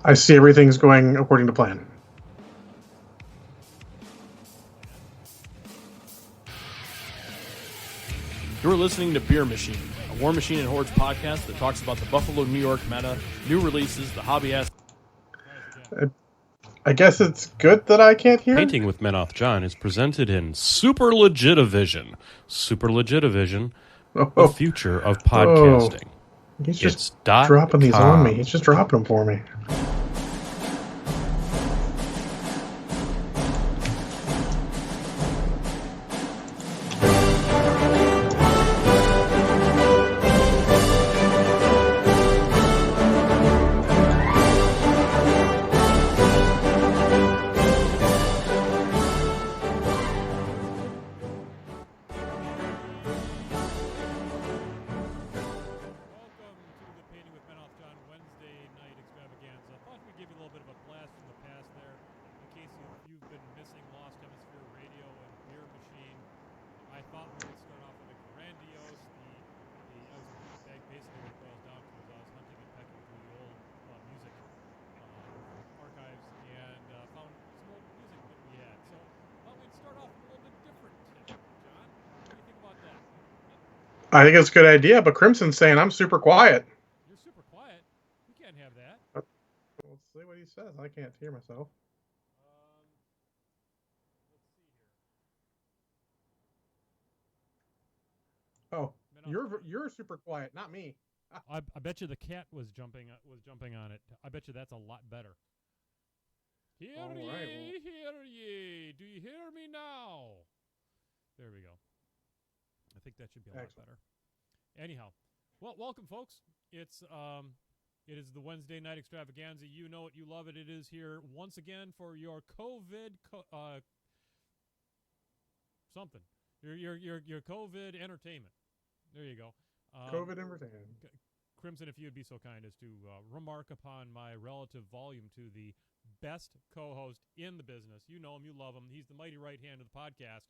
I see everything's going according to plan. You're listening to Beer Machine, a War Machine and Hordes podcast that talks about the Buffalo, New York meta, new releases, the hobby aspect. I guess it's good that I can't hear. Painting with Menoth John is presented in Super Legitivision. Super Legitivision, the future of podcasting. He's just It's dropping these .com. on me. He's just dropping them for me. I think it's a good idea, but Crimson's saying I'm super quiet. You're super quiet. You can't have that. Let's see what he says. I can't hear myself. Oh, you're super quiet, not me. I bet you the cat was jumping on it. I bet you that's a lot better. Hear ye, right, hear ye. Do you hear me now? There we go. I think that should be a lot better. Anyhow, well, welcome, folks. It is the Wednesday night extravaganza. You know it, you love it. It is here once again for your COVID something. Your COVID entertainment. There you go. COVID entertainment. Crimson, if you would be so kind as to remark upon my relative volume to the best co-host in the business. You know him, you love him. He's the mighty right hand of the podcast.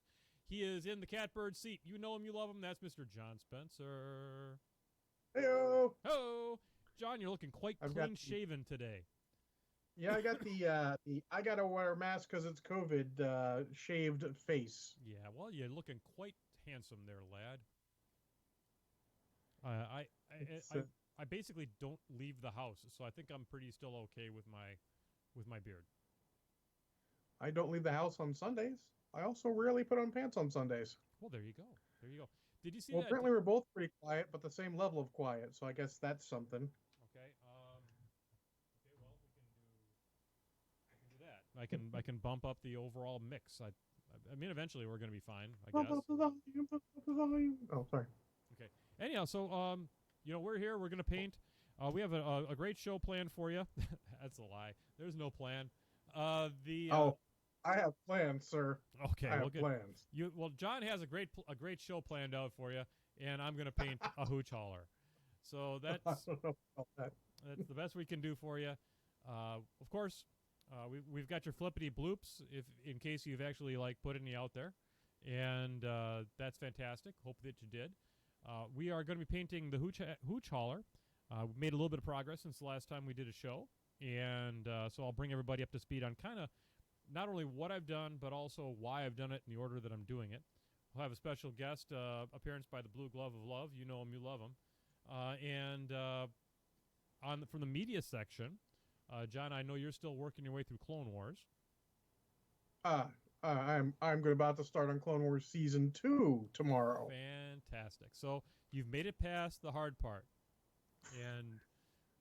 He is in the catbird seat. You know him, you love him. That's Mr. John Spencer. Heyo. Ho! John, you're looking quite clean-shaven today. Yeah, I got the I gotta wear a mask because it's COVID shaved face. Yeah, well, you're looking quite handsome there, lad. I basically don't leave the house, so I think I'm pretty still okay with my beard. I don't leave the house on Sundays. I also rarely put on pants on Sundays. Well, there you go. There you go. Did you see well, that? Apparently we're both pretty quiet, but the same level of quiet, so I guess that's something. Okay. Well, we can do that. I can bump up the overall mix. I mean, eventually we're going to be fine, I guess. Oh, sorry. Okay. Anyhow, so we're here. We're going to paint. We have a great show planned for you. That's a lie. There's no plan. I have plans, sir. Okay, I have plans. John has a great show planned out for you, and I'm going to paint a hooch hauler. So that's the best we can do for you. Of course, we've got your flippity bloops in case you've actually put any out there, and that's fantastic. Hope that you did. We are going to be painting the hooch hauler. We made a little bit of progress since the last time we did a show, and so I'll bring everybody up to speed on kind of not only what I've done, but also why I've done it in the order that I'm doing it. We'll have a special guest appearance by the Blue Glove of Love. You know him, you love him. And from the media section, John, I know you're still working your way through Clone Wars. I'm about to start on Clone Wars Season 2 tomorrow. Fantastic. So you've made it past the hard part. And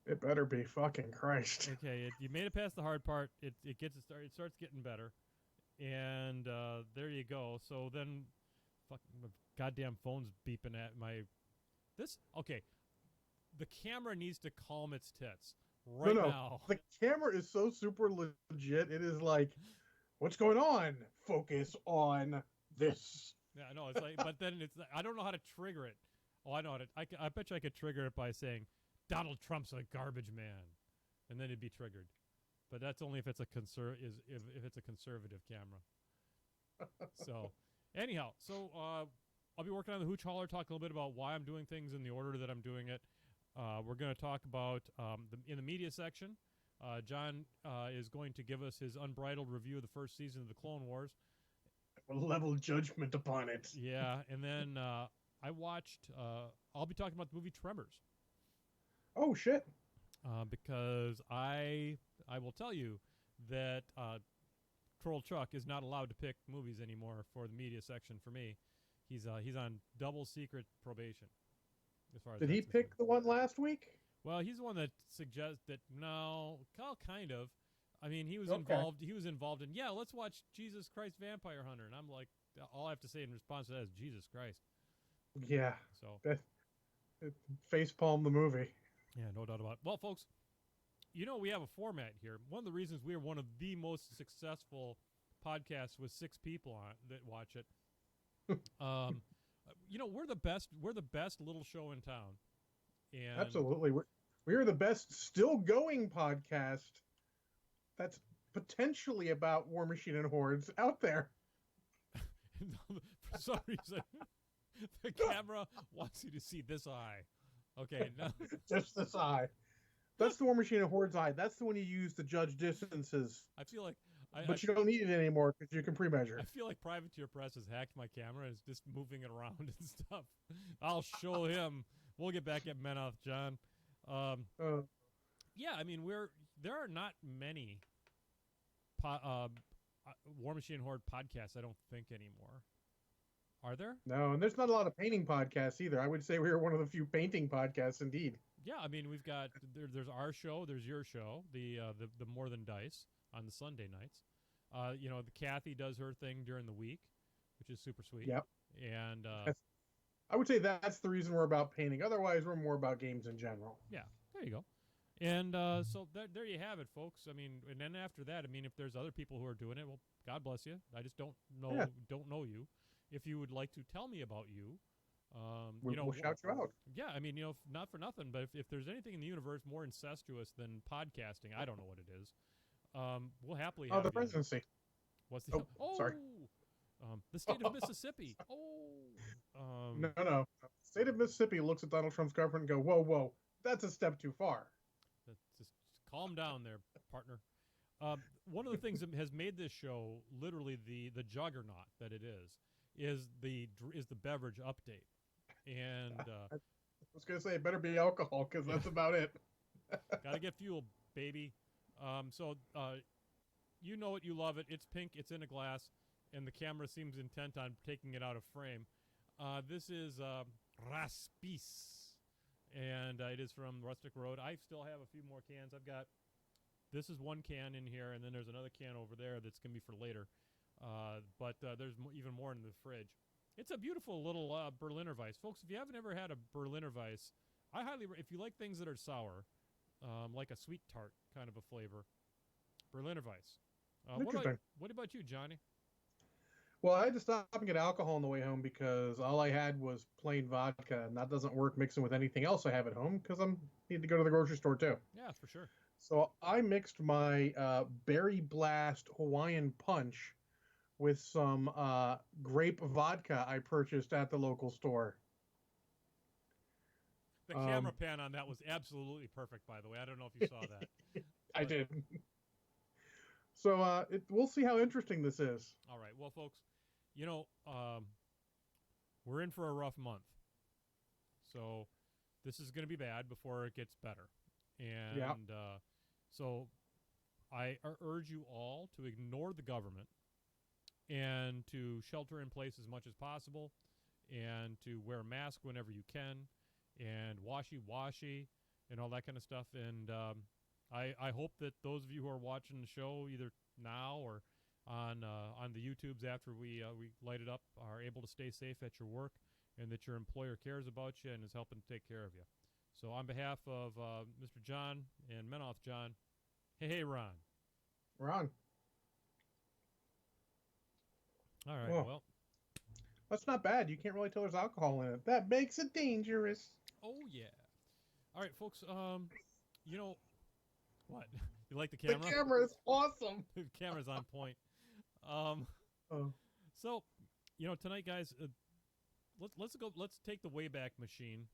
it better be fucking Christ. Okay, you made it past the hard part. It starts getting better, and there you go. So then, fucking goddamn phone's beeping at my. Okay, the camera needs to calm its tits now. The camera is so super legit. It is like, what's going on? Focus on this. Yeah, I know. It's like, but then I don't know how to trigger it. Oh, I know how to. I bet you I could trigger it by saying, Donald Trump's a garbage man, and then it'd be triggered. But that's only if it's a if it's a conservative camera. So, anyhow, I'll be working on the hooch hauler. Talk a little bit about why I'm doing things in the order that I'm doing it. We're going to talk about in the media section. John is going to give us his unbridled review of the first season of the Clone Wars. A level judgment upon it. Yeah, and then I watched. I'll be talking about the movie Tremors. Oh shit! Because I will tell you that Troll Chuck is not allowed to pick movies anymore for the media section for me. He's on double secret probation. As far as did he pick the one last week? Well, he's the one that suggests that no, kind of. I mean, he was Okay. involved. He was involved in let's watch Jesus Christ Vampire Hunter, and I'm like, all I have to say in response to that is Jesus Christ. Yeah. So facepalm the movie. Yeah, no doubt about it. Well, folks, we have a format here. One of the reasons we are one of the most successful podcasts with 6 people on that watch it. We're the best. We're the best little show in town. And absolutely, we are the best still going podcast that's potentially about War Machine and Hordes out there. For some reason, the camera wants you to see this eye. Okay, no. Just this eye. That's the War Machine and Hordes eye. That's the one you use to judge distances. I feel like, but you don't need it anymore because you can pre-measure. I feel like Privateer Press has hacked my camera and is just moving it around and stuff. I'll show him. We'll get back at Menoth, John. Yeah, I mean, there are not many War Machine and Horde podcasts, I don't think, anymore. Are there? No, and there's not a lot of painting podcasts either. I would say we are one of the few painting podcasts, indeed. Yeah, I mean, we've got there's our show, there's your show, the More Than Dice on the Sunday nights. The Kathy does her thing during the week, which is super sweet. Yep. And I would say that's the reason we're about painting. Otherwise, we're more about games in general. Yeah, there you go. And so there you have it, folks. I mean, and then after that, I mean, if there's other people who are doing it, well, God bless you. I just don't know you. If you would like to tell me about you, we'll shout you out. Yeah, I mean, not for nothing, but if there's anything in the universe more incestuous than podcasting, I don't know what it is. We'll happily have the you. presidency. What's the sorry. The state of Mississippi. No. The state of Mississippi looks at Donald Trump's government and go, whoa, that's a step too far. Just calm down there, partner. One of the things that has made this show literally the juggernaut that it is the beverage update. And I was going to say it better be alcohol because that's about it. Gotta get fuel, baby. So you know it, you love it. It's pink, it's in a glass, and the camera seems intent on taking it out of frame. This is Raspis, and it is from Rustic Road. I still have a few more cans. This is one can in here, and then there's another can over there that's going to be for later. But there's even more in the fridge. It's a beautiful little Berliner Weiss. Folks, if you haven't ever had a Berliner Weiss, if you like things that are sour, like a sweet tart kind of a flavor, Berliner Weiss. What about you, Johnny? Well, I had to stop and get alcohol on the way home because all I had was plain vodka, and that doesn't work mixing with anything else I have at home because I need to go to the grocery store too. Yeah, for sure. So I mixed my Berry Blast Hawaiian Punch with some grape vodka I purchased at the local store. The camera pan on that was absolutely perfect, by the way. I don't know if you saw that. I did. So we'll see how interesting this is. All right. Well, folks, we're in for a rough month. So this is going to be bad before it gets better. And so I urge you all to ignore the government and to shelter in place as much as possible and to wear a mask whenever you can and washy and all that kind of stuff. And I hope that those of you who are watching the show either now or on the YouTubes after we light it up are able to stay safe at your work and that your employer cares about you and is helping to take care of you. So on behalf of Mr. John and Menoth John, hey, Ron. Ron. All right, well. That's not bad. You can't really tell there's alcohol in it. That makes it dangerous. Oh, yeah. All right, folks, what? You like the camera? The camera is awesome. The camera's on point. So, tonight, guys, let's take the Wayback Machine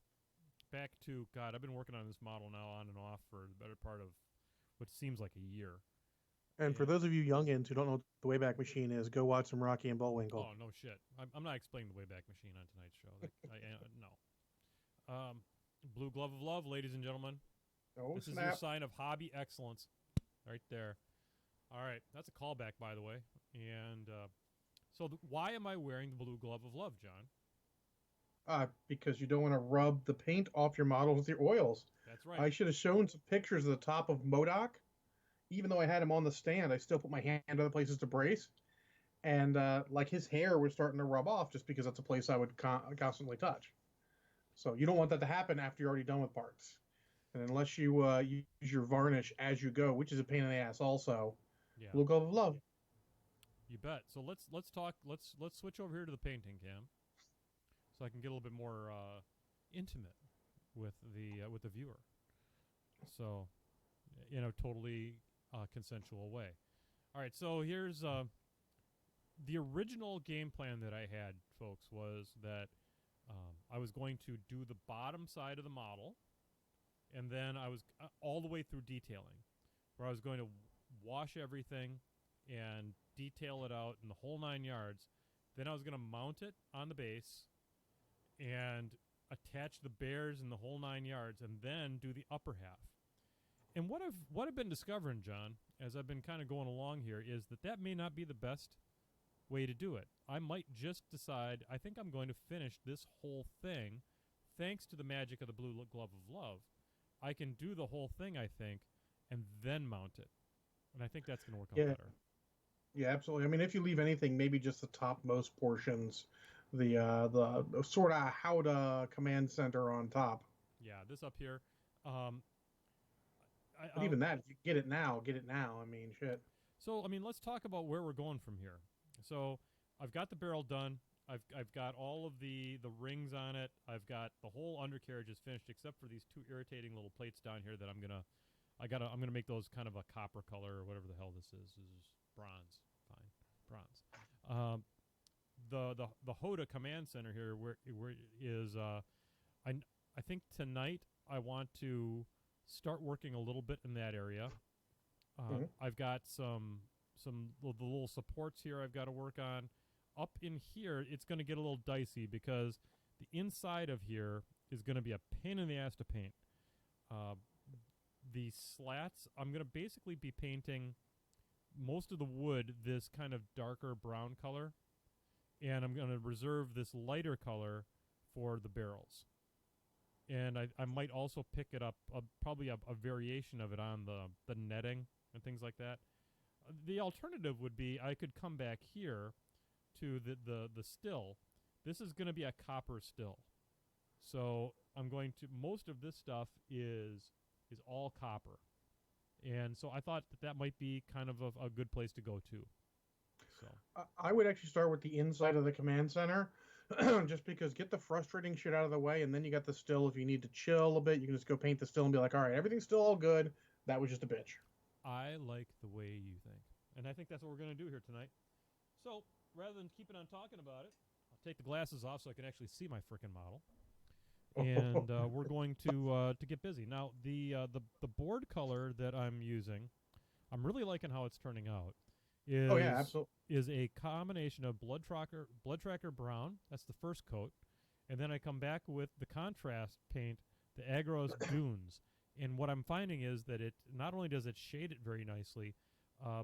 back to, God, I've been working on this model now on and off for the better part of which seems like a year. And for those of you youngins who don't know what the Wayback Machine is, go watch some Rocky and Bullwinkle. Oh, no shit. I'm not explaining the Wayback Machine on tonight's show. No. Blue Glove of Love, ladies and gentlemen. Oh, this snap. is your sign of hobby excellence right there. All right. That's a callback, by the way. And so why am I wearing the Blue Glove of Love, John? Because you don't want to rub the paint off your models with your oils. That's right. I should have shown some pictures of the top of MODOK. Even though I had him on the stand, I still put my hand other places to brace. And like his hair was starting to rub off just because that's a place I would constantly touch. So you don't want that to happen after you're already done with parts. And unless you use your varnish as you go, which is a pain in the ass also, yeah. Blue Glove of Love. You bet. So let's talk. Let's switch over here to the painting cam, so I can get a little bit more intimate with the viewer. So, in a totally consensual way. All right. So here's the original game plan that I had, folks, was that I was going to do the bottom side of the model, and then I was all the way through detailing, where I was going to wash everything and detail it out in the whole 9 yards. Then I was going to mount it on the base and attach the bears in the whole 9 yards, and then do the upper half. And what I've been discovering, John, as I've been kind of going along here, is that may not be the best way to do it. I might just decide, I think I'm going to finish this whole thing, thanks to the magic of the Blue Glove of Love. I can do the whole thing, I think, and then mount it. And I think that's going to work out better. Yeah, absolutely. I mean, if you leave anything, maybe just the topmost portions, the sort of Howda command center on top. Yeah, this up here. But even that, if you get it now, get it now. I mean, shit. So, I mean, let's talk about where we're going from here. So, I've got the barrel done. I've got all of the rings on it. I've got the whole undercarriage is finished, except for these two irritating little plates down here that I'm gonna make those kind of a copper color or whatever the hell this is. This is bronze. Fine, bronze. The Hoda command center here where is I think tonight I want to start working a little bit in that area. I've got some the little supports here I've got to work on. Up in here, it's going to get a little dicey because the inside of here is going to be a pain in the ass to paint. The slats, I'm going to basically be painting most of the wood this kind of darker brown color, and I'm going to reserve this lighter color for the barrels. And I might also pick it up, probably a variation of it on the netting and things like that. The alternative would be I could come back here to the still. This is going to be a copper still. So I'm going to, most of this stuff is all copper. And so I thought that might be kind of a good place to go to. So I would actually start with the inside of the command center, just because get the frustrating shit out of the way, and then you got the still. If you need to chill a bit, you can just go paint the still and be like, all right, everything's still all good. That was just a bitch. I like the way you think. And I think that's what we're going to do here tonight. So rather than keeping on talking about it, I'll take the glasses off so I can actually see my frickin' model. And we're going to get busy. Now, the board color that I'm using, I'm really liking how it's turning out. Is a combination of Blood Tracker Brown. That's the first coat. And then I come back with the contrast paint, the Agros Dunes. And what I'm finding is that it not only does it shade it very nicely,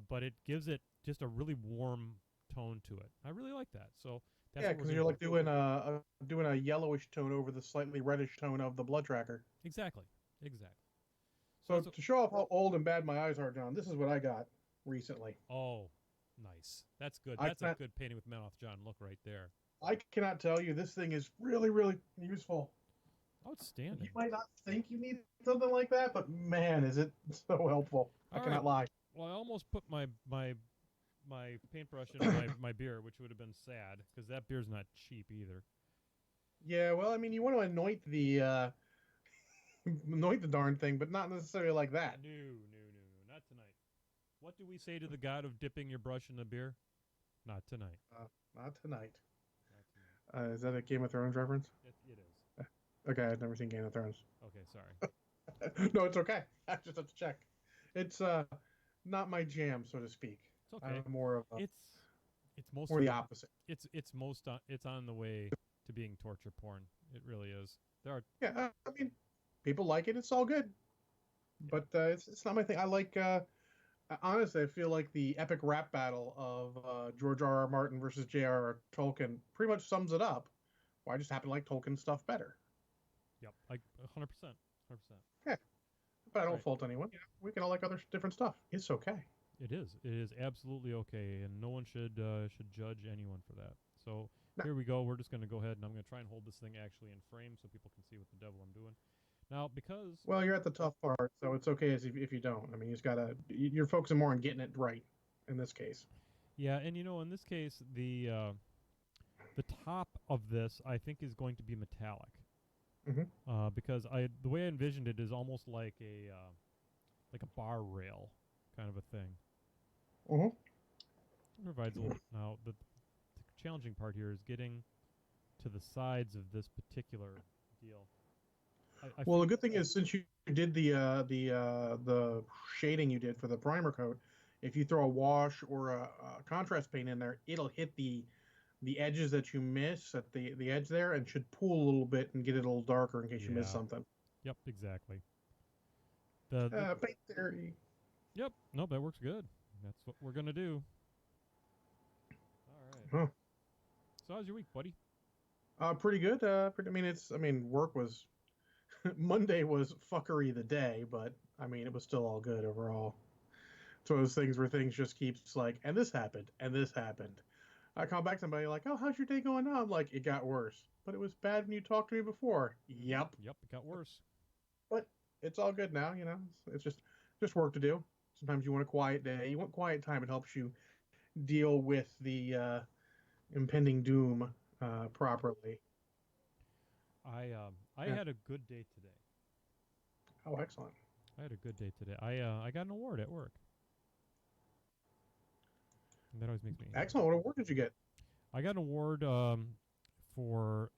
but it gives it just a really warm tone to it. I really like that. So that's because you're like doing a yellowish tone over the slightly reddish tone of the Blood Tracker. Exactly. So to show off how old and bad my eyes are, John, this is what I got recently. Oh, nice. That's good. That's a good painting with mouth, John. Look right there. I cannot tell you, this thing is really, really useful. Outstanding. You might not think you need something like that, but man, is it so helpful. I cannot lie. Well, I almost put my paintbrush in my beer, which would have been sad, because that beer's not cheap either. Yeah, well, I mean, you want to anoint the darn thing, but not necessarily like that. No, not tonight. What do we say to the god of dipping your brush in the beer? Not tonight. Not tonight. Is that a Game of Thrones reference? It is. Okay, I've never seen Game of Thrones. Okay, sorry. No, it's okay. I just have to check. It's not my jam, so to speak. It's okay. I'm more of a It's it's more mostly the opposite. it's on the way to being torture porn. It really is. There are Yeah, I mean, people like it. It's all good, yeah. but it's not my thing. I like honestly, I feel like the epic rap battle of George R. R. Martin versus J.R.R. Tolkien pretty much sums it up. Well, I just happen to like Tolkien stuff better. Yep. Like 100%. 100%. Yeah, but I don't Right. fault anyone. Yeah, we can all like other different stuff. It's okay. It is. It is absolutely okay, and no one should judge anyone for that. So No, here we go. We're just going to go ahead, and I'm going to try and hold this thing actually in frame so people can see what the devil I'm doing. Now, because well, you're at the tough part, so it's okay if you don't. I mean, you just gotta. You're focusing more on getting it right in this case. yeah, and in this case, the top of this I think is going to be metallic. Hmm. Because the way I envisioned it is almost like a bar rail kind of a thing. Hmm. It provides a little. Now the challenging part here is getting to the sides of this particular deal. I Well, the feel good thing is since you did the shading you did for the primer coat, if you throw a wash or a contrast paint in there, it'll hit the edges that you miss at the edge there and should pool a little bit and get it a little darker in case you miss yeah. something. Yep, exactly. The Paint theory. Yep, nope, that works good. That's what we're gonna do. All right. Huh. So how's your week, buddy? Pretty good. I mean, work was Monday was fuckery the day, but I mean, it was still all good overall. It's one of those things where things just keeps like, and this happened, and this happened. I call back somebody like, "Oh, how's your day going now?" I'm like, "It got worse, but it was bad when you talked to me before." Yep, Yep, it got worse. but it's all good now. It's just work to do. Sometimes you want a quiet day. You want quiet time. It helps you deal with the impending doom properly. I Yeah. had a good day today. Oh, excellent. I had a good day today. I got an award at work. And that always makes me happy. Excellent. What award did you get? I got an award for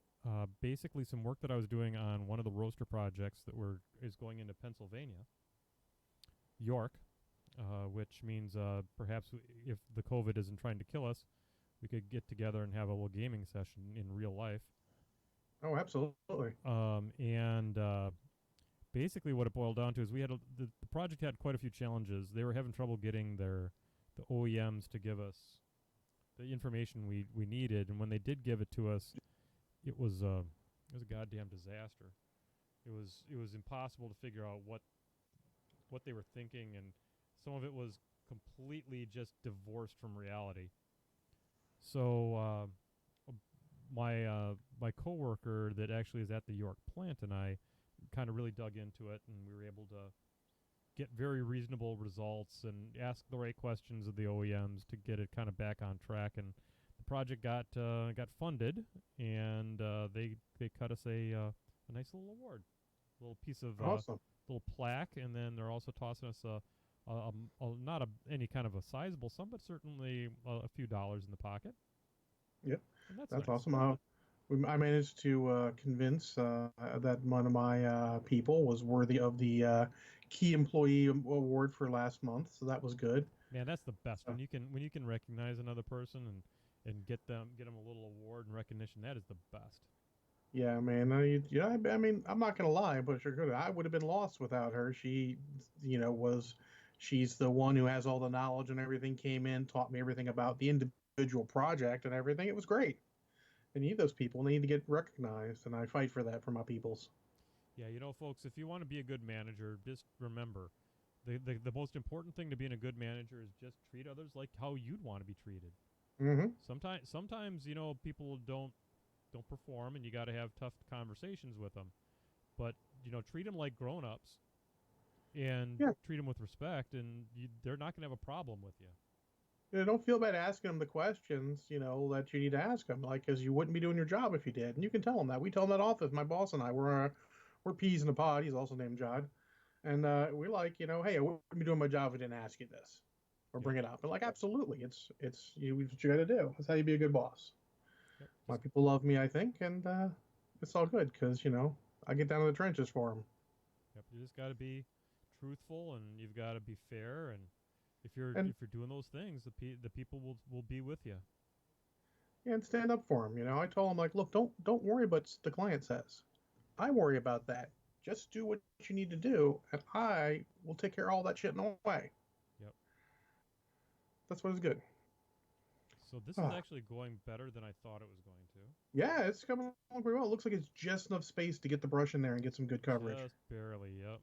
basically some work that I was doing on one of the roaster projects that is going into Pennsylvania, York, which means perhaps if the COVID isn't trying to kill us, we could get together and have a little gaming session in real life. Oh, absolutely. And basically, what it boiled down to is the project had quite a few challenges. They were having trouble getting the OEMs to give us the information we needed, and when they did give it to us, it was a goddamn disaster. It was impossible to figure out what they were thinking, and some of it was completely just divorced from reality. So my coworker that actually is at the York plant and I kind of really dug into it, and we were able to get very reasonable results and ask the right questions of the OEMs to get it kind of back on track. And the project got funded, and they cut us a nice little award, a little piece of Awesome. little plaque, and then they're also tossing us not any kind of a sizable sum, but certainly a few dollars in the pocket, Yep, and that's that's nice. awesome. I managed to convince that one of my people was worthy of the Key Employee Award for last month, so that was good. Man, that's the best So, when you can recognize another person and get them a little award and recognition. That is the best. yeah, man. I mean, I'm not gonna lie, but sure could. I would have been lost without her. She, she's the one who has all the knowledge and everything. Came in, taught me everything about the individual project and everything. It was great. I need those people. They need to get recognized, and I fight for that for my peoples. Yeah, folks, if you want to be a good manager, just remember the most important thing to being a good manager is just treat others like how you'd want to be treated. Mm-hmm. Sometimes people don't perform, and you got to have tough conversations with them. But treat them like grown-ups and Yeah. treat them with respect, and they're not going to have a problem with you. Don't feel bad asking them the questions, that you need to ask them, like, because you wouldn't be doing your job if you did. And you can tell them that. We tell them that often. My boss and I, we're peas in a pod. He's also named John. And we're like, hey, I wouldn't be doing my job if I didn't ask you this or Yep. bring it up. But like, absolutely. It's what you got to do. That's how you be a good boss. Yep. My people love me, I think. And it's all good because, I get down to the trenches for them. Yep. You just got to be truthful and you've got to be fair. And if you're doing those things, the people will be with you. And stand up for them. I told them, like, look, don't worry about what the client says. I worry about that. Just do what you need to do, and I will take care of all that shit in a way. Yep. That's what is good. So this is actually going better than I thought it was going to. Yeah, it's coming along pretty well. It looks like it's just enough space to get the brush in there and get some good coverage. Just barely, yep.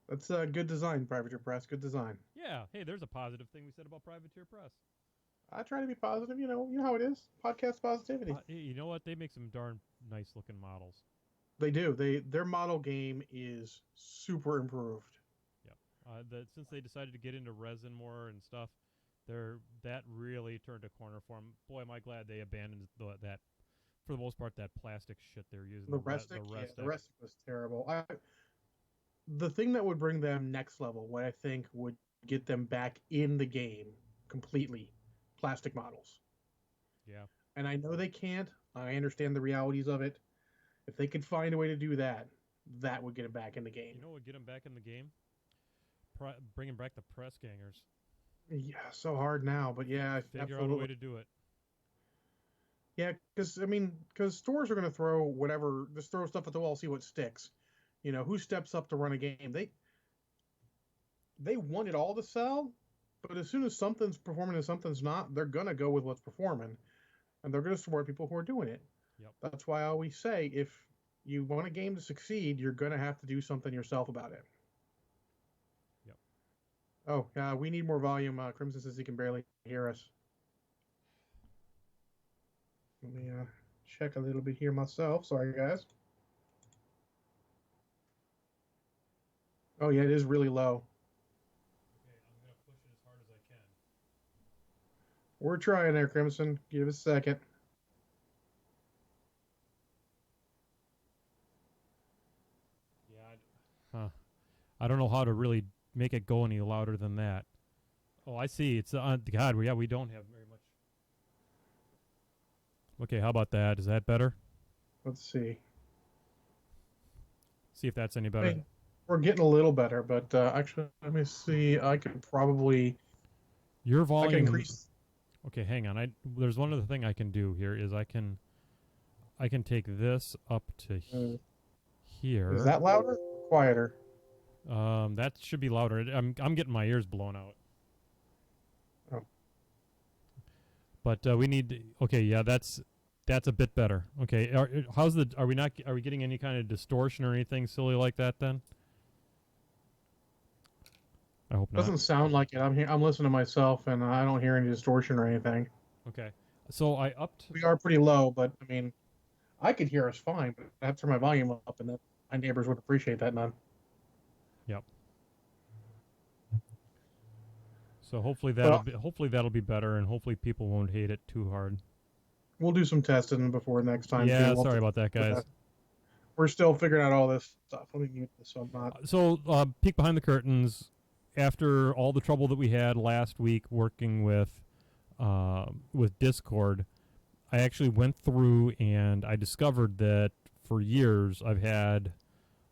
That's good design, Privateer Press. Good design. Yeah. Hey, there's a positive thing we said about Privateer Press. I try to be positive. You know how it is. Podcast positivity. You know what? They make some darn nice looking models. They do. Their model game is super improved. Yep. Since they decided to get into resin more and stuff, that really turned a corner for them. Boy, am I glad they abandoned that. For the most part, that plastic shit they're using. The Restic was terrible. The thing that would bring them next level, what I think would get them back in the game completely, plastic models. Yeah. And I know they can't. I understand the realities of it. If they could find a way to do that, that would get them back in the game. You know what would get them back in the game? Bringing back the press gangers. Yeah, so hard now, but yeah, figure out a way to do it. Yeah, because stores are going to just throw stuff at the wall, see what sticks. Who steps up to run a game? They want it all to sell, but as soon as something's performing and something's not, they're going to go with what's performing, and they're going to support people who are doing it. Yep. That's why I always say, if you want a game to succeed, you're going to have to do something yourself about it. Yep. Oh, we need more volume. Crimson says he can barely hear us. Let me check a little bit here myself. Sorry, guys. Oh, yeah, it is really low. Okay, I'm going to push it as hard as I can. We're trying there, Crimson. Give us a second. Yeah. I don't know how to really make it go any louder than that. Oh, I see. It's God. We don't have very much. Okay, how about that? Is that better? Let's see. See if that's any better. We're getting a little better, but actually, let me see. I could probably... Your volume... I can increase... Okay, hang on. There's one other thing I can do here is I can take this up to here. Is that louder or quieter? That should be louder. I'm getting my ears blown out. Oh. But we need... Okay, yeah, that's a bit better. Okay, are we getting any kind of distortion or anything silly like that then? I hope not. Doesn't sound like it. I'm listening to myself, and I don't hear any distortion or anything. Okay, so I upped. We are pretty low, but I could hear us fine. But I have to turn my volume up, and my neighbors would appreciate that none. Yep. So hopefully that'll be better, and hopefully people won't hate it too hard. We'll do some testing before next time. Yeah, sorry about that, guys. We're still figuring out all this stuff. Let me mute this so I'm not. So, peek behind the curtains. After all the trouble that we had last week working with Discord, I actually went through and I discovered that for years I've had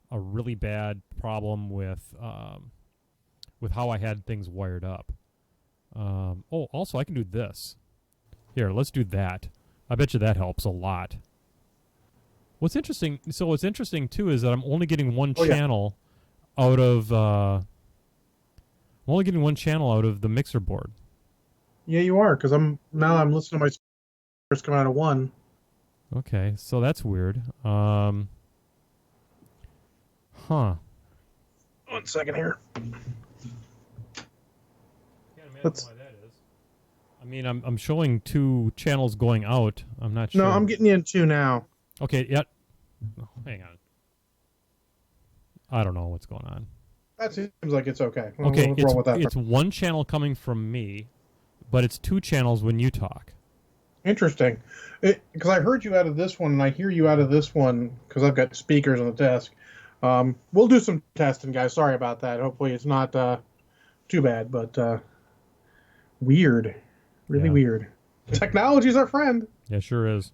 a really bad problem with how I had things wired up. Also I can do this. Here, let's do that. I bet you that helps a lot. What's interesting too is that I'm only getting one channel out of I'm only getting one channel out of the mixer board. Yeah, you are, because I'm listening to my speakers come out of one. Okay, so that's weird. Huh. 1 second here. Can't imagine why that is. I mean, I'm showing 2 channels going out. I'm not sure. No, I'm getting you in 2 now. Okay, yeah. Oh, hang on. I don't know what's going on. That seems like it's okay. Okay, we'll roll with that. It's 1 channel coming from me, but it's 2 channels when you talk. Interesting. Because I heard you out of this one, and I hear you out of this one because I've got speakers on the desk. We'll do some testing, guys. Sorry about that. Hopefully it's not too bad, but weird. Really weird. Technology's our friend. Yeah, sure is.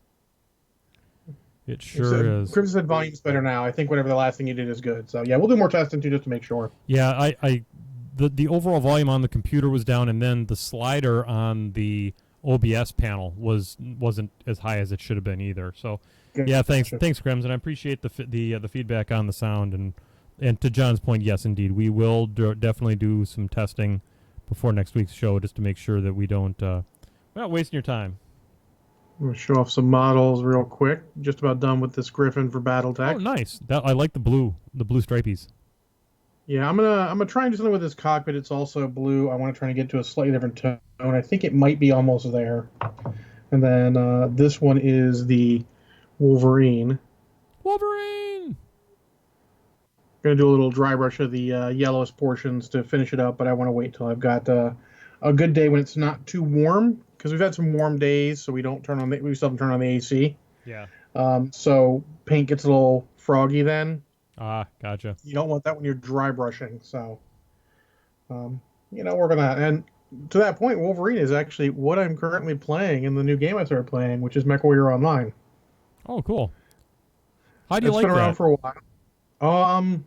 It sure is. Crimson said volume's better now. I think whatever the last thing you did is good. So yeah, we'll do more testing too just to make sure. Yeah, the overall volume on the computer was down, and then the slider on the OBS panel wasn't as high as it should have been either. So yeah, thanks, Crimson. I appreciate the feedback on the sound, and to John's point, yes, indeed, we will definitely do some testing before next week's show just to make sure that we're not wasting your time. I'm gonna show off some models real quick. Just about done with this Griffin for BattleTech. Oh, nice! I like the blue stripies. Yeah, I'm gonna try and do something with this cockpit. It's also blue. I want to try and get to a slightly different tone. I think it might be almost there. And then this one is the Wolverine. Gonna do a little dry brush of the yellowest portions to finish it up, but I want to wait till I've got a good day when it's not too warm, because we've had some warm days, so we still haven't turned on the AC. Yeah. So paint gets a little froggy then. Ah, gotcha. You don't want that when you're dry brushing. So, work on that. And to that point, Wolverine is actually what I'm currently playing in the new game I started playing, which is MechWarrior Online. Oh, cool. How do you like that? It's been around for a while.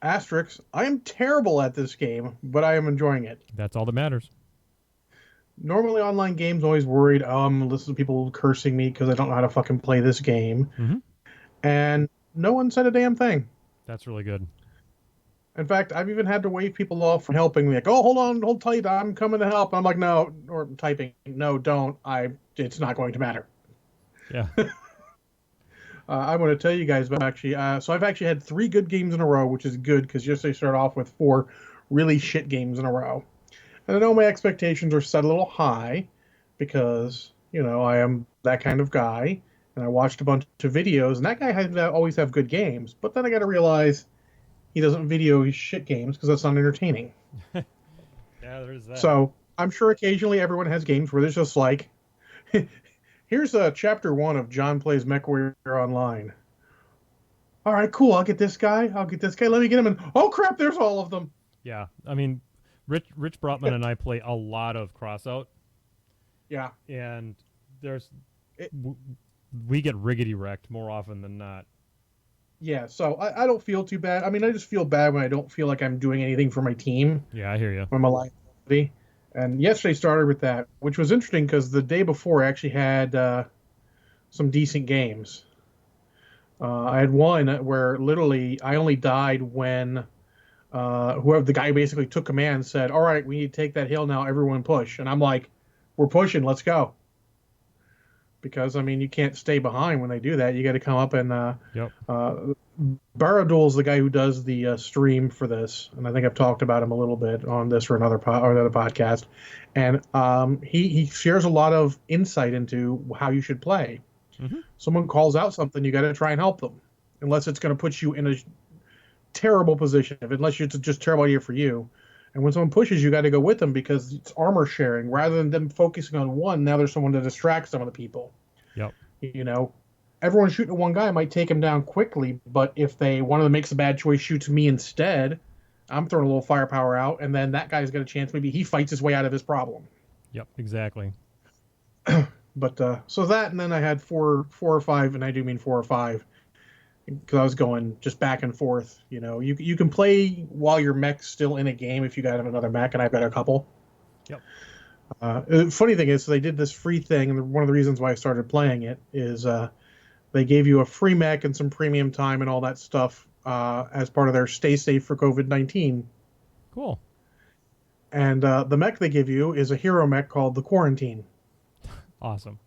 Asterisk, I am terrible at this game, but I am enjoying it. That's all that matters. Normally, online games, always worried, listen to people cursing me because I don't know how to fucking play this game. Mm-hmm. And no one said a damn thing. That's really good. In fact, I've even had to wave people off from helping me. Like, oh, hold tight, I'm coming to help. And I'm like, no, or typing, no, don't. It's not going to matter. Yeah. I want to tell you guys about so I've actually had 3 good games in a row, which is good because yesterday started off with 4 really shit games in a row. And I know my expectations are set a little high because, I am that kind of guy. And I watched a bunch of videos, and that guy has to always have good games. But then I got to realize he doesn't video shit games because that's not entertaining. Yeah, there's that. So I'm sure occasionally everyone has games where there's just like, here's chapter 1 of John Plays MechWarrior Online. All right, cool. I'll get this guy. Let me get him. And oh crap, there's all of them. Yeah, I mean, Rich Brotman and I play a lot of Crossout. Yeah, and we get riggedy wrecked more often than not. Yeah, so I don't feel too bad. I mean, I just feel bad when I don't feel like I'm doing anything for my team. Yeah, I hear you. When my liability. And yesterday started with that, which was interesting because the day before I actually had some decent games. I had one where literally I only died when whoever the guy basically took command and said, all right, we need to take that hill now, everyone push. And I'm like, we're pushing, let's go. Because, I mean, you can't stay behind when they do that. You got to come up and Baradul is the guy who does the stream for this. And I think I've talked about him a little bit on this or another podcast. And he shares a lot of insight into how you should play. Mm-hmm. Someone calls out something, you got to try and help them. Unless it's going to put you in a terrible position. Unless it's just a terrible idea for you. And when someone pushes, you got to go with them because it's armor sharing. Rather than them focusing on one, now there's someone to distract some of the people. Yep. Everyone shooting at one guy might take him down quickly, but if one of them makes a bad choice, shoots me instead, I'm throwing a little firepower out, and then that guy's got a chance. Maybe he fights his way out of his problem. Yep, exactly. But so that, and then I had four or five, and I do mean 4 or 5, because I was going just back and forth. You can play while your mech's still in a game if you got another mech, and I've got a couple. Yep. The funny thing is, they did this free thing, and one of the reasons why I started playing it is they gave you a free mech and some premium time and all that stuff as part of their Stay Safe for COVID-19. Cool. And the mech they give you is a hero mech called the Quarantine. Awesome.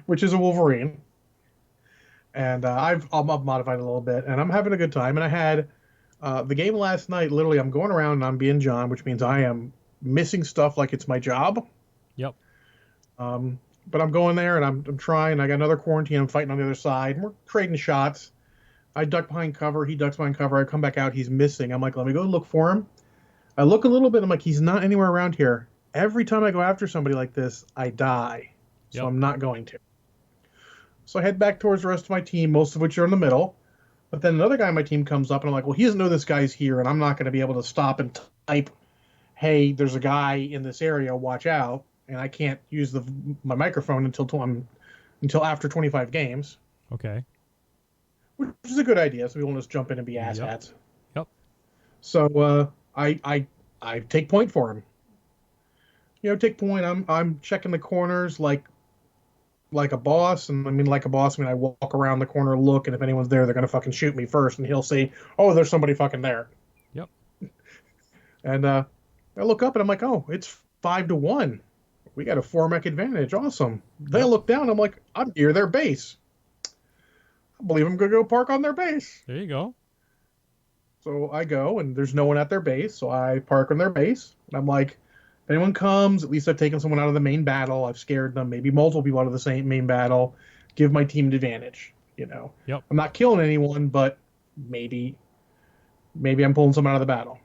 Which is a Wolverine. And I've modified it a little bit, and I'm having a good time. And I had the game last night. Literally, I'm going around and I'm being John, which means I am missing stuff like it's my job. Yep. But I'm going there and I'm trying. I got another Quarantine. I'm fighting on the other side. And we're trading shots. I duck behind cover. He ducks behind cover. I come back out. He's missing. I'm like, let me go look for him. I look a little bit. I'm like, he's not anywhere around here. Every time I go after somebody like this, I die. So I'm not going to. So I head back towards the rest of my team, most of which are in the middle. But then another guy on my team comes up, and I'm like, well, he doesn't know this guy's here, and I'm not going to be able to stop and type, hey, there's a guy in this area, watch out. And I can't use my microphone until I'm until after 25 games, Okay. which is a good idea. So we won't just jump in and be Yep. asshats. Yep. So I take point for him. Take point. I'm checking the corners like a boss, and I mean like a boss. I mean I walk around the corner, look, and if anyone's there, they're gonna fucking shoot me first, and he'll say, "Oh, there's somebody fucking there." Yep. And I look up and I'm like, "Oh, it's 5-1. We got a 4 mech advantage. Awesome." Then I Yep. look down. I'm like, "I'm near their base. I believe I'm gonna go park on their base." There you go. So I go, and there's no one at their base. So I park on their base, and I'm like, if anyone comes, at least I've taken someone out of the main battle. I've scared them, maybe multiple people out of the same main battle. Give my team an advantage. Yep. I'm not killing anyone, but maybe I'm pulling some out of the battle.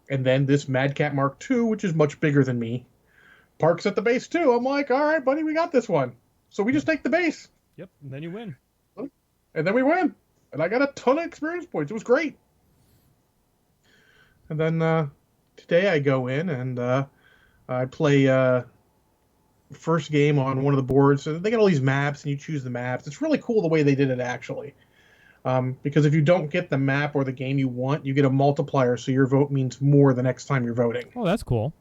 And then this Mad Cat Mark II, which is much bigger than me, parks at the base too. I'm like, all right, buddy, we got this one. So we just take the base, Yep. And then you win. and then we win. And I got a ton of experience points. It was great. And then today I go in and I play first game on one of the boards. So they got all these maps, and you choose the maps. It's really cool the way they did it, actually. Because if you don't get the map or the game you want, you get a multiplier, so your vote means more the next time you're voting. Oh, that's cool.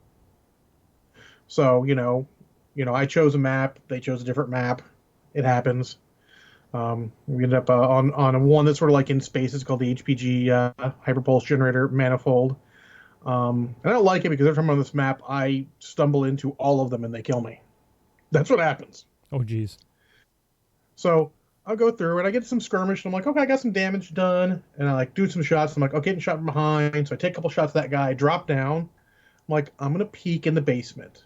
So I chose a map. They chose a different map. It happens. We ended up on one that's sort of like in space. It's called the HPG Hyperpulse Generator Manifold. And I don't like it because every time I'm on this map, I stumble into all of them and they kill me. That's what happens. Oh, geez. So I'll go through and I get some skirmish, and I'm like, okay, I got some damage done. And I do some shots. I'm like, oh, getting shot from behind. So I take a couple shots at that guy, drop down. I'm like, I'm going to peek in the basement.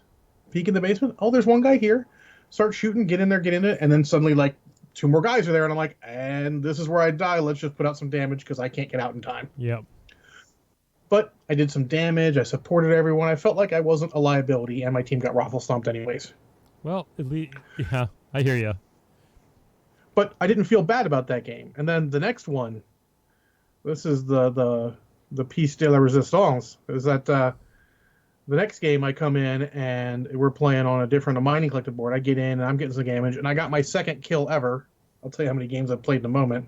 Peek in the basement. Oh, there's one guy here. Start shooting, get in there, get in it. And then suddenly, like, 2 more guys are there. And I'm like, and this is where I die. Let's just put out some damage because I can't get out in time. Yep. But I did some damage. I supported everyone. I felt like I wasn't a liability, and my team got raffle stomped anyways. Well, at least, yeah, I hear you. But I didn't feel bad about that game. And then the next one, this is the piece de la resistance, is that the next game I come in and we're playing on a mining collected board. I get in and I'm getting some damage, and I got my second kill ever. I'll tell you how many games I've played in a moment.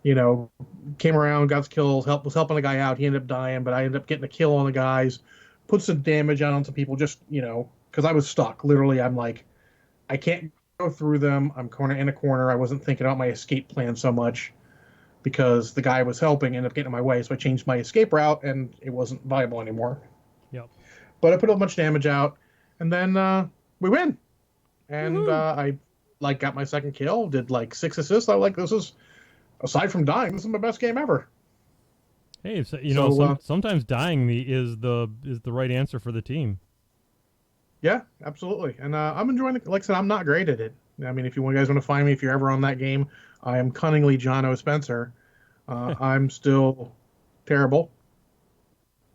Came around, got kills, was helping a guy out. He ended up dying, but I ended up getting a kill on the guys, put some damage out on some people, just, because I was stuck. Literally, I'm like, I can't go through them. I'm in a corner. I wasn't thinking about my escape plan so much because the guy was helping, ended up getting in my way. So I changed my escape route, and it wasn't viable anymore. Yep. But I put a bunch of damage out, and then we win. And I got my second kill, did 6 assists. I like, this is, aside from dying, this is my best game ever. Hey, so, sometimes dying is the right answer for the team. Yeah, absolutely. And I'm enjoying it. Like I said, I'm not great at it. I mean, if you guys want to find me, if you're ever on that game, I am cunningly John O. Spencer. I'm still terrible,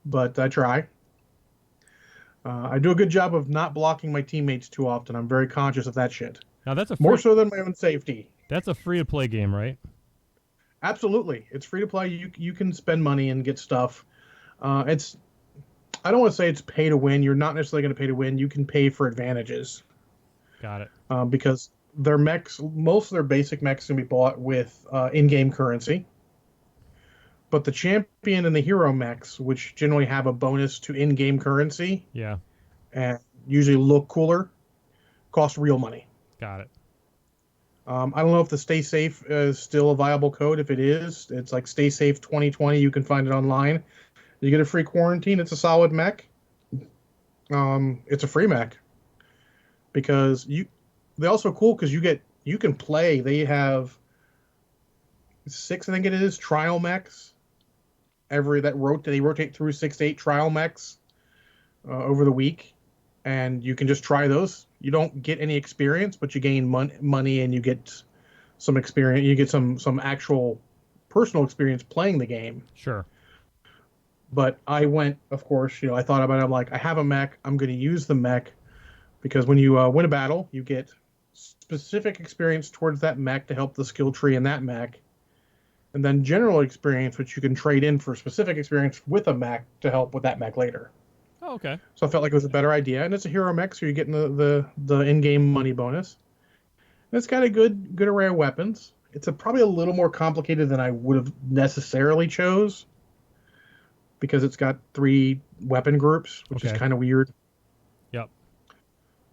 but I try. I do a good job of not blocking my teammates too often. I'm very conscious of that shit. Now that's more so than my own safety. That's a free to play game, right? Absolutely, it's free to play. You can spend money and get stuff. It's, I don't want to say it's pay to win. You're not necessarily going to pay to win. You can pay for advantages. Got it. Because their mechs, most of their basic mechs can be bought with in-game currency. But the champion and the hero mechs, which generally have a bonus to in-game currency, yeah, and usually look cooler, cost real money. Got it. I don't know if the Stay Safe is still a viable code. If it is, it's like Stay Safe 2020. You can find it online. You get a free quarantine. It's a solid mech. It's a free mech because they're also cool because you can play. They have 6, I think it is, trial mechs. They rotate through 6 to 8 trial mechs over the week, and you can just try those. You don't get any experience, but you gain money and you get some experience. You get some actual personal experience playing the game. Sure. But I went, of course, I thought about it. I'm like, I have a mech. I'm going to use the mech because when you win a battle, you get specific experience towards that mech to help the skill tree in that mech. And then general experience, which you can trade in for specific experience with a mech to help with that mech later. Oh, okay. So I felt like it was a better idea. And it's a hero mech, so you're getting the in-game money bonus. It's got a good array of weapons. It's probably a little more complicated than I would have necessarily chose because it's got 3 weapon groups, which is Okay. kind of weird. Yep.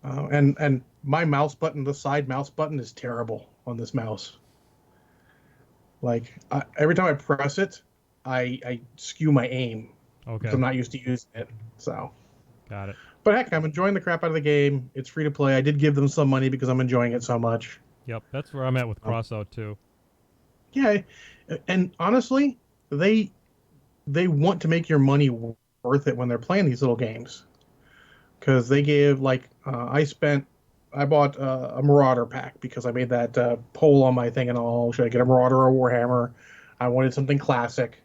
And my mouse button, the side mouse button, is terrible on this mouse. Like every time I press it, I skew my aim because Okay. I'm not used to using it. So, Got it. but heck, I'm enjoying the crap out of the game. It's free to play. I did give them some money because I'm enjoying it so much. Yep. That's where I'm at with Um, Crossout too. yeah, and honestly, they they want to make your money worth it when they're playing these little games because they give like I bought a Marauder pack because I made that poll on my thing and all. Should I get a Marauder or a Warhammer? I wanted something classic,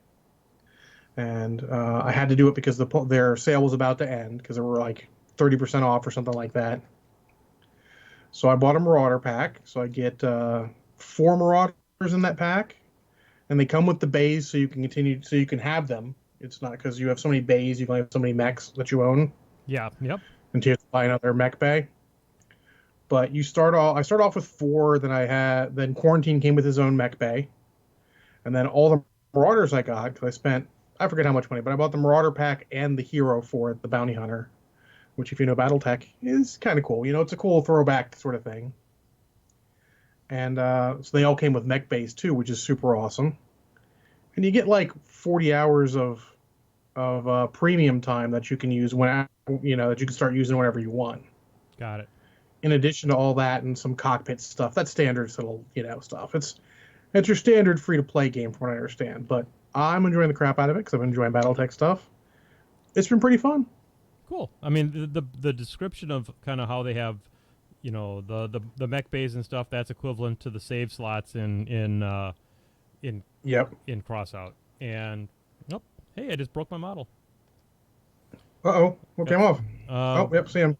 and I had to do it because their sale was about to end because they were like 30% off or something like that. So I bought a Marauder pack. So I get 4 Marauders in that pack, and they come with the bays so you can continue so you can have them. It's not because you have so many bays, you can have so many mechs that you own Yeah. Yep. until you have to buy another mech bay. But I start off with 4, then Quarantine came with his own mech bay, and then all the Marauders I got because I forget how much money, but I bought the Marauder pack and the hero for it, the Bounty Hunter, which if you know BattleTech is kind of cool. It's a cool throwback sort of thing. And so they all came with mech bays too, which is super awesome. And you get like 40 hours of premium time that you can use that you can start using whenever you want. Got it. In addition to all that and some cockpit stuff, that's standard little stuff. It's your standard free to play game from what I understand. But I'm enjoying the crap out of it because I'm enjoying BattleTech stuff. It's been pretty fun. Cool. I mean, the description of kind of how they have, the mech bays and stuff. That's equivalent to the save slots in Yep. in Crossout. And nope. Hey, I just broke my model. Uh-oh. What came off? Uh, Oh, yep, see him.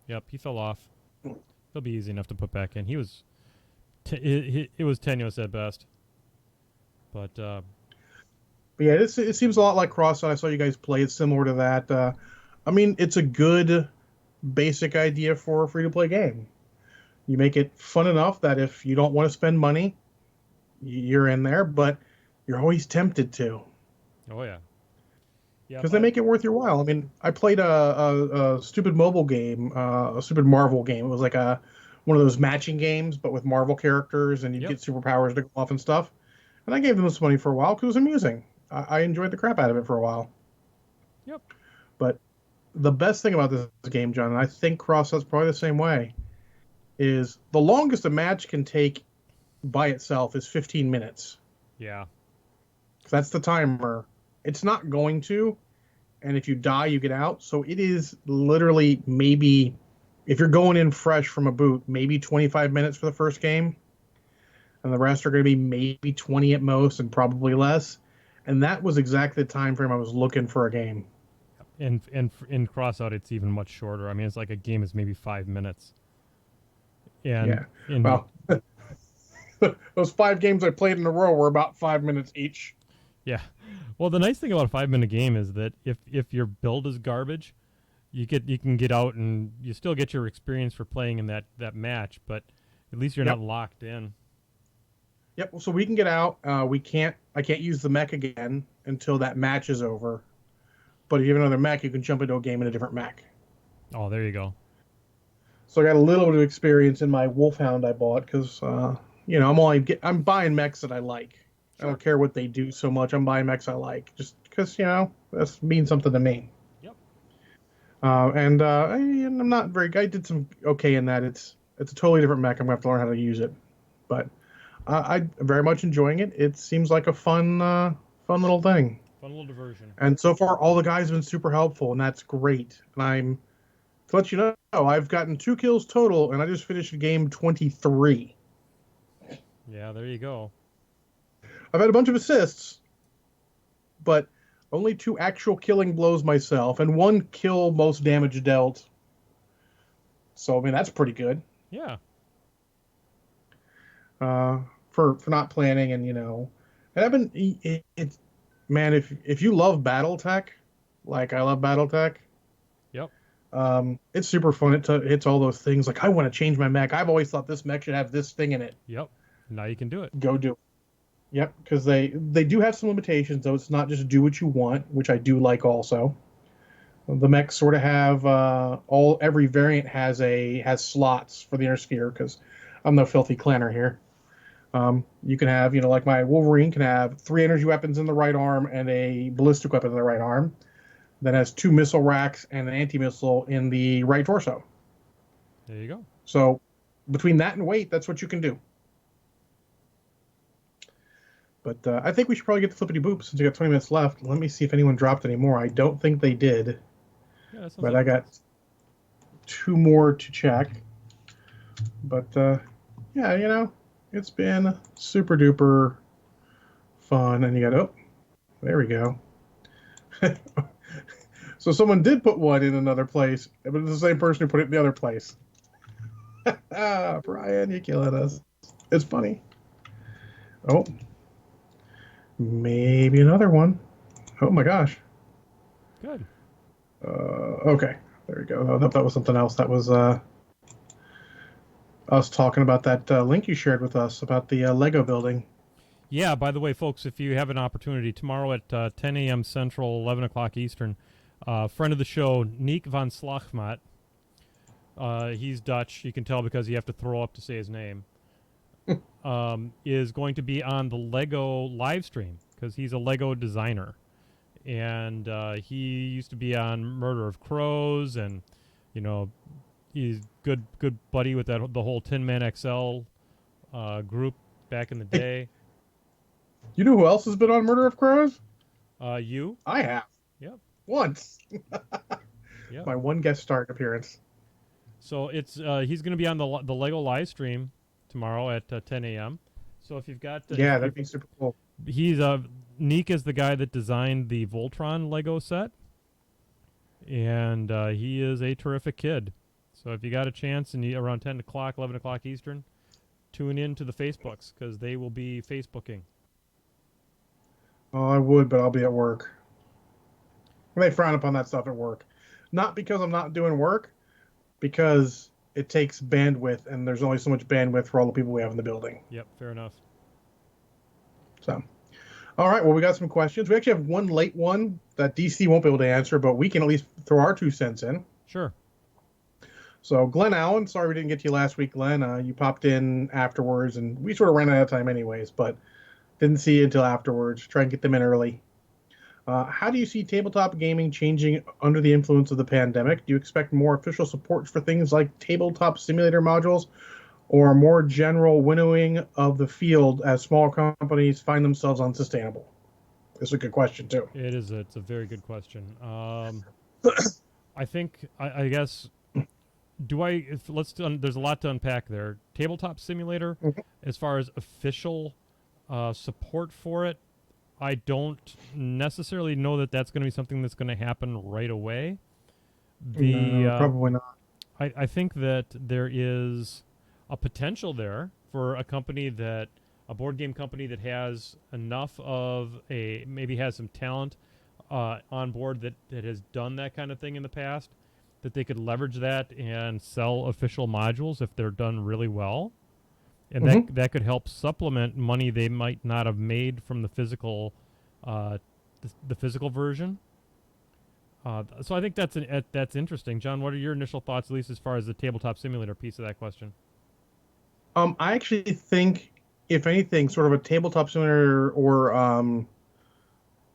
Yep, he fell off. He'll be easy enough to put back in. He was, it was tenuous at best. But But yeah, it seems a lot like Crossout. I saw you guys play. It's similar to that. I mean, it's a good basic idea for a free-to-play game. You make it fun enough that if you don't want to spend money, you're in there, but you're always tempted to. oh yeah, yeah. Because they make it worth your while. I mean, I played a stupid mobile game, a stupid Marvel game. It was like one of those matching games, but with Marvel characters, and you get superpowers to go off and stuff. And I gave them some money for a while because it was amusing. I enjoyed the crap out of it for a while. Yep. But the best thing about this game, John, and I think Crossout's probably the same way, is the longest a match can take by itself is 15 minutes. Yeah. That's the timer. It's not going to, and if you die, you get out. So it is literally maybe, if you're going in fresh from a boot, maybe 25 minutes for the first game, and the rest are going to be maybe 20 at most, and probably less. And that was exactly the time frame I was looking for a game. And in Crossout, it's even much shorter. I mean, it's like a game is maybe 5 minutes. And yeah. Well, those 5 games I played in a row were about 5 minutes each. Yeah. Well, the nice thing about a 5-minute game is that if your build is garbage, you can get out and you still get your experience for playing in that match, but at least you're not locked in. Yep. So we can get out. I can't use the mech again until that match is over. But if you have another mech, you can jump into a game in a different mech. Oh, there you go. So I got a little bit of experience in my Wolfhound I bought because I'm buying mechs that I like. Sure. I don't care what they do so much. I'm buying mechs I like just because that means something to me. Yep. I'm not very. I did some okay in that. It's a totally different mech. I'm gonna have to learn how to use it, but I'm very much enjoying it. It seems like a fun little thing. Fun little diversion. And so far, all the guys have been super helpful, and that's great. And to let you know, I've gotten 2 kills total, and I just finished game 23. Yeah, there you go. I've had a bunch of assists, but only 2 actual killing blows myself, and 1 kill most damage dealt. So, I mean, that's pretty good. Yeah. For not planning, and and I've been man, if you love BattleTech, like I love BattleTech, yep, It's super fun. It hits all those things. Like I want to change my mech. I've always thought this mech should have this thing in it. Yep. Now you can do it. Go do it. Yep, because they do have some limitations, though. It's not just do what you want, which I do like also. The mechs sort of have every variant has slots for the inner sphere because I'm no filthy clanner here. You can have, like my Wolverine can have 3 energy weapons in the right arm and a ballistic weapon in the right arm. Then has 2 missile racks and an anti-missile in the right torso. There you go. So between that and weight, that's what you can do. But I think we should probably get the flippity boop since we got 20 minutes left. Let me see if anyone dropped any more. I don't think they did. Yeah, but I got 2 more to check. But yeah, it's been super duper fun. And you got, there we go. So someone did put one in another place, but it's the same person who put it in the other place. Brian, you're killing us. It's funny. Oh, maybe another one. Oh my gosh. Good. Okay, there we go. Oh, that was something else. That was us talking about that link you shared with us about the Lego building. Yeah, by the way, folks, if you have an opportunity, tomorrow at 10 a.m. Central, 11 o'clock Eastern, friend of the show, Nick van Slagmat, he's Dutch, you can tell because you have to throw up to say his name, is going to be on the Lego live stream because he's a Lego designer. And he used to be on Murder of Crows, and, he's good buddy with the whole Tin Man XL group back in the day. You know who else has been on Murder of Crows? You? I have. Yep. Once. Yep. My one guest star appearance. So it's he's going to be on the Lego live stream tomorrow at 10 a.m. So if you've got that'd be super cool. He's Neek is the guy that designed the Voltron Lego set, and he is a terrific kid. So if you got a chance and around 10 o'clock, 11 o'clock Eastern, tune in to the Facebooks because they will be Facebooking. Oh, I would, but I'll be at work. They frown upon that stuff at work. Not because I'm not doing work, because it takes bandwidth, and there's only so much bandwidth for all the people we have in the building. Yep, fair enough. So, all right, well, we got some questions. We actually have one late one that DC won't be able to answer, but we can at least throw our 2 cents in. Sure. So, Glenn Allen, sorry we didn't get to you last week, Glenn. You popped in afterwards, and we sort of ran out of time anyways, but didn't see you until afterwards. Try and get them in early. How do you see tabletop gaming changing under the influence of the pandemic? Do you expect more official support for things like tabletop simulator modules, or more general winnowing of the field as smaller companies find themselves unsustainable? It's a good question too. It is. It's a very good question. I think I guess there's a lot to unpack there. Tabletop simulator, as far as official support for it, I don't necessarily know that that's going to be something that's going to happen right away. No, probably not. I think that there is a potential there for a board game company that has enough of maybe has some talent on board that has done that kind of thing in the past, that they could leverage that and sell official modules if they're done really well. And that could help supplement money they might not have made from the physical, the physical version. So I think that's interesting. John, what are your initial thoughts, at least as far as the tabletop simulator piece of that question? I actually think, if anything, sort of a tabletop simulator or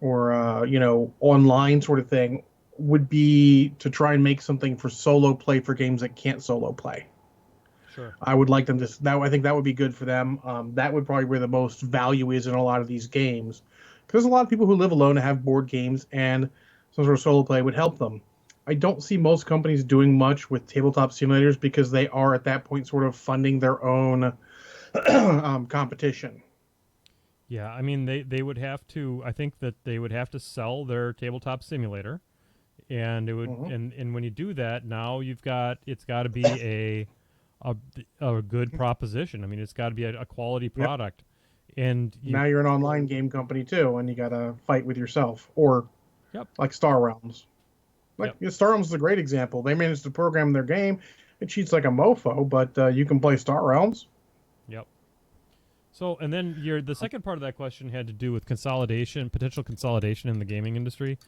online sort of thing would be to try and make something for solo play for games that can't solo play. Sure. I would like them I think that would be good for them. That would probably where the most value is in a lot of these games. Because there's a lot of people who live alone and have board games, and some sort of solo play would help them. I don't see most companies doing much with tabletop simulators because they are at that point sort of funding their own competition. Yeah, I mean they would have to. I think that they would have to sell their tabletop simulator, and it would and when you do that, now it's got to be a good proposition. I mean, it's got to be a quality product. And now you're an online game company too, and you got to fight with yourself, or like Star Realms. Like Yep. Star Realms is a great example. They managed to program their game. It cheats like a mofo, but you can play Star Realms. Yep. So, and then the second part of that question had to do with consolidation, potential consolidation in the gaming industry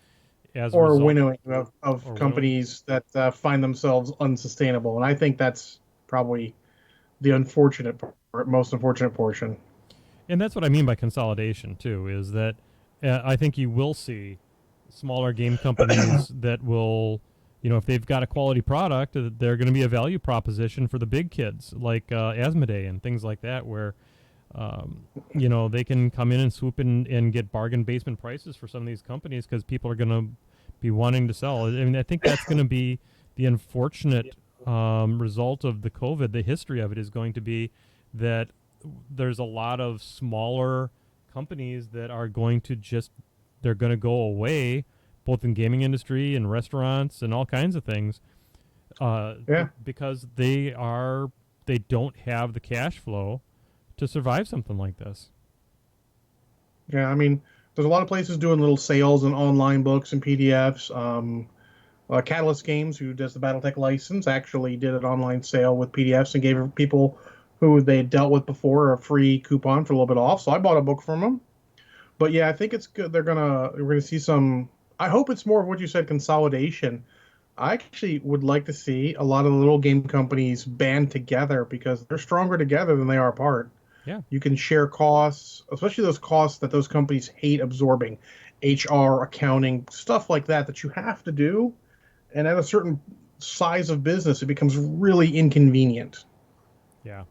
as a Or result, winnowing of or winnowing. companies that find themselves unsustainable. And I think that's probably the most unfortunate portion. And that's what I mean by consolidation too. Is that I think you will see smaller game companies that will, if they've got a quality product, they're going to be a value proposition for the big kids like Asmodee and things like that, where they can come in and swoop in and get bargain basement prices for some of these companies because people are going to be wanting to sell. I mean, I think that's going to be the unfortunate result of the COVID. The history of it is going to be that there's a lot of smaller companies that are going to they're going to go away, both in gaming industry and restaurants and all kinds of things, Yeah. because they don't have the cash flow to survive something like this. Yeah, I mean, there's a lot of places doing little sales and online books and PDFs. Catalyst Games, who does the BattleTech license, actually did an online sale with PDFs and gave people who they had dealt with before a free coupon for a little bit off. So I bought a book from them. But yeah, I think it's good. We're gonna see some. I hope it's more of what you said, consolidation. I actually would like to see a lot of the little game companies band together because they're stronger together than they are apart. Yeah. You can share costs, especially those costs that those companies hate absorbing, HR, accounting, stuff like that you have to do. And at a certain size of business, it becomes really inconvenient. Yeah.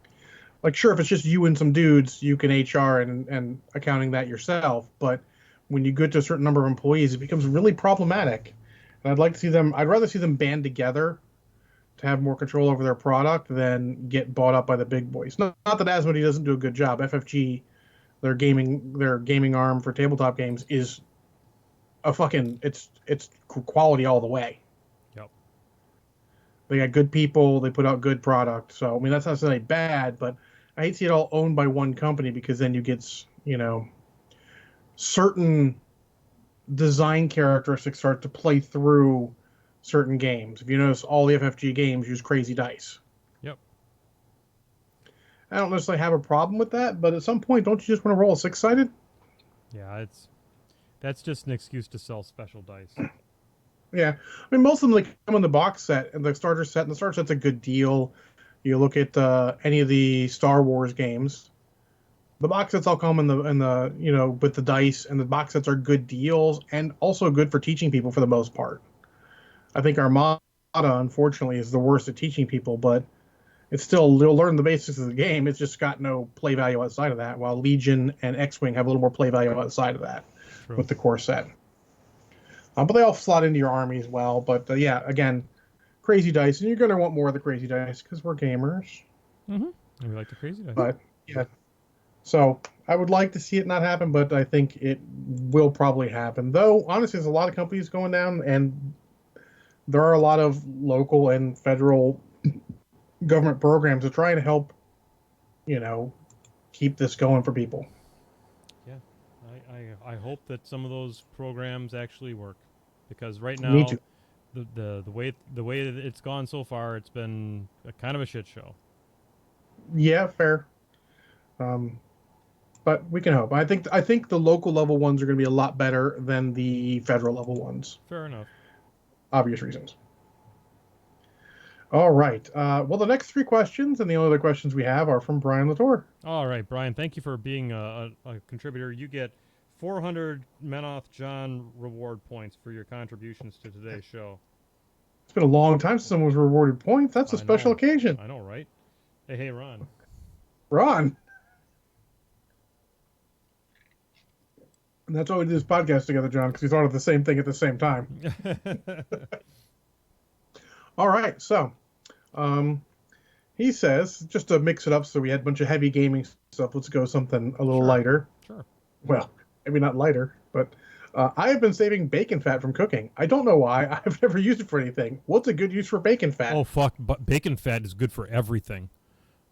Like, sure, if it's just you and some dudes, you can HR and accounting that yourself. But when you get to a certain number of employees, it becomes really problematic. And I'd rather see them band together to have more control over their product than get bought up by the big boys. Not that Asmodee doesn't do a good job. FFG, their gaming arm for tabletop games, is it's quality all the way. Yep. They got good people. They put out good product. So I mean, that's not necessarily bad, but I hate to see it all owned by one company because then you get certain design characteristics start to play through certain games. If you notice, all the FFG games use crazy dice. Yep. I don't necessarily have a problem with that, but at some point, don't you just want to roll a six-sided? Yeah, that's just an excuse to sell special dice. Yeah, I mean, most of them come in the box set and the starter set, and the starter set's a good deal. You look at any of the Star Wars games, the box sets all come in the with the dice, and the box sets are good deals and also good for teaching people for the most part. I think Armada, unfortunately, is the worst at teaching people, but it's still, they'll learn the basics of the game. It's just got no play value outside of that, while Legion and X-Wing have a little more play value outside of that. True. With the core set. But they all slot into your army as well. But yeah, again, crazy dice, and you're going to want more of the crazy dice because we're gamers. Mm-hmm. And we like the crazy dice. But yeah, so I would like to see it not happen, but I think it will probably happen. Though honestly, there's a lot of companies going down, and there are a lot of local and federal government programs to try and help, keep this going for people. Yeah, I hope that some of those programs actually work, because right now the way that it's gone so far, it's been a kind of a shit show. Yeah, fair. But we can hope. I think the local level ones are going to be a lot better than the federal level ones. Fair enough. Obvious reasons. All right. Well, the next three questions and the only other questions we have are from Brian Latour. All right, Brian. Thank you for being a contributor. You get 400 Menoth John reward points for your contributions to today's show. It's been a long time since someone was rewarded points. That's a special occasion. I know, right? Hey, Ron. Ron. And that's why we do this podcast together, John, because we thought of the same thing at the same time. All right, so he says, just to mix it up so we had a bunch of heavy gaming stuff, let's go something a little lighter. Sure. Well, maybe not lighter, but I have been saving bacon fat from cooking. I don't know why. I've never used it for anything. What's a good use for bacon fat? Oh, fuck. But bacon fat is good for everything.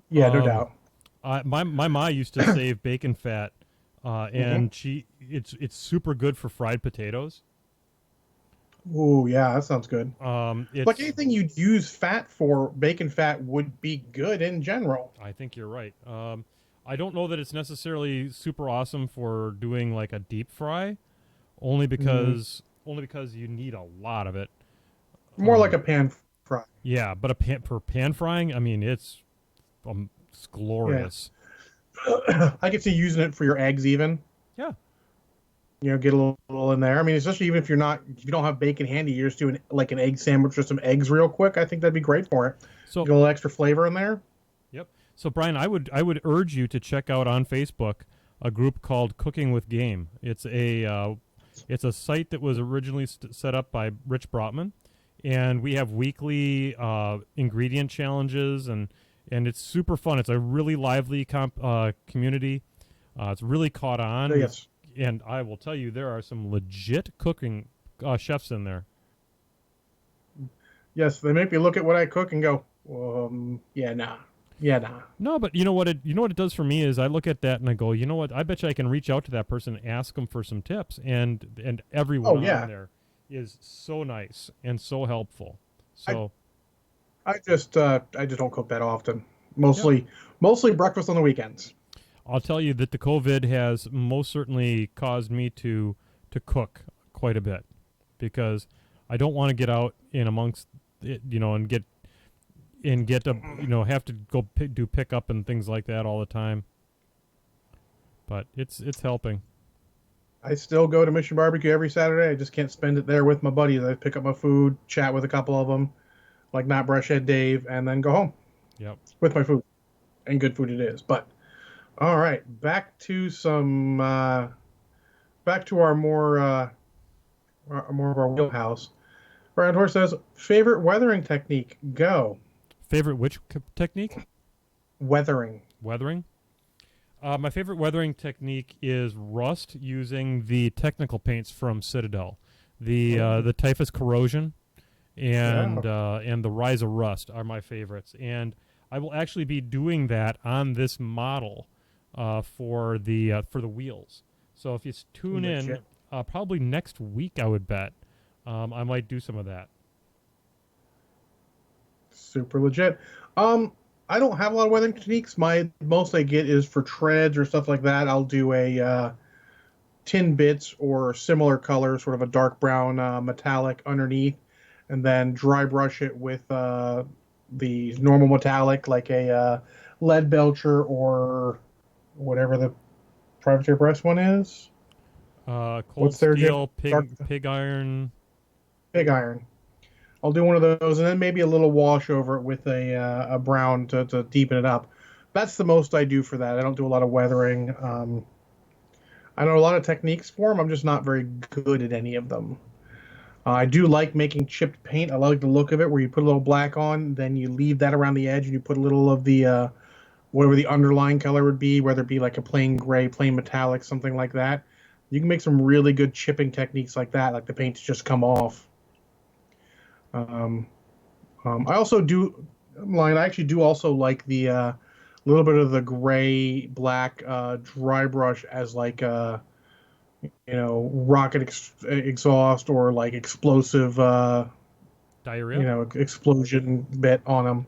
Yeah, no doubt. My ma used to save bacon fat, and it's super good for fried potatoes. Oh yeah, that sounds good. Like It's anything you'd use fat for, bacon fat would be good in general. I think you're right. I don't know that it's necessarily super awesome for doing like a deep fry, only Mm, because you need a lot of it. more like Um, a pan fry. yeah, but for pan frying, I mean it's Yeah. glorious. I could see using it for your eggs even. Yeah. Get a little in there. I mean, especially even if you don't have bacon handy, you're just doing like an egg sandwich with some eggs real quick. I think that'd be great for it. So Get a little extra flavor in there. yep. So Brian, I would urge you to check out on Facebook a group called Cooking with Game. It's a site that was originally set up by Rich Brotman, and we have weekly ingredient challenges, and it's super fun. It's a really lively community. It's really caught on. Yes. And I will tell you, there are some legit cooking chefs in there. Yes, they make me look at what I cook and go, yeah, nah. Yeah, nah. No, but you know what it does for me is I look at that and I go, you know what? I bet you I can reach out to that person and ask them for some tips, and everyone Oh, on yeah. there is so nice and so helpful. I, So, I just don't cook that often. yep. Mostly breakfast on the weekends. I'll tell you that the COVID has most certainly caused me to cook quite a bit because I don't want to get out in amongst it, and get to have to go do pickup and things like that all the time. But it's helping. I still go to Mission Barbecue every Saturday. I just can't spend it there with my buddies. I pick up my food, chat with a couple of them, like not Brushhead Dave, and then go home Yep. with my food. And good food it is. But all right, back to more of our wheelhouse. Brian Horse says favorite weathering technique. Go Favorite which technique? weathering. Weathering. My favorite weathering technique is rust using the technical paints from Citadel. The typhus corrosion Yeah, and the rise of rust are my favorites, and I will actually be doing that on this model for the wheels. So if you tune in, legit, probably next week, I would bet I might do some of that. super legit. I don't have a lot of weathering techniques. My most I get is for treads or stuff like that. I'll do a tin bits or similar color, sort of a dark brown metallic underneath, and then dry brush it with the normal metallic, like a lead belcher or whatever the privateer press one is. Cold What's their steel, dark pig iron. pig iron? I'll do one of those, and then maybe a little wash over it with a brown to deepen it up. That's the most I do for that. I don't do a lot of weathering. I know a lot of techniques for them. I'm just not very good at any of them. I do like making chipped paint. I like the look of it, where you put a little black on, then you leave that around the edge, and you put a little of the whatever the underlying color would be, whether it be like a plain gray, plain metallic, something like that. You can make some really good chipping techniques like that, like the paint's just come off. Um, I also do, I actually do also like the little bit of the gray black dry brush as like a rocket exhaust or like explosive Diarrhea. explosion bit on them.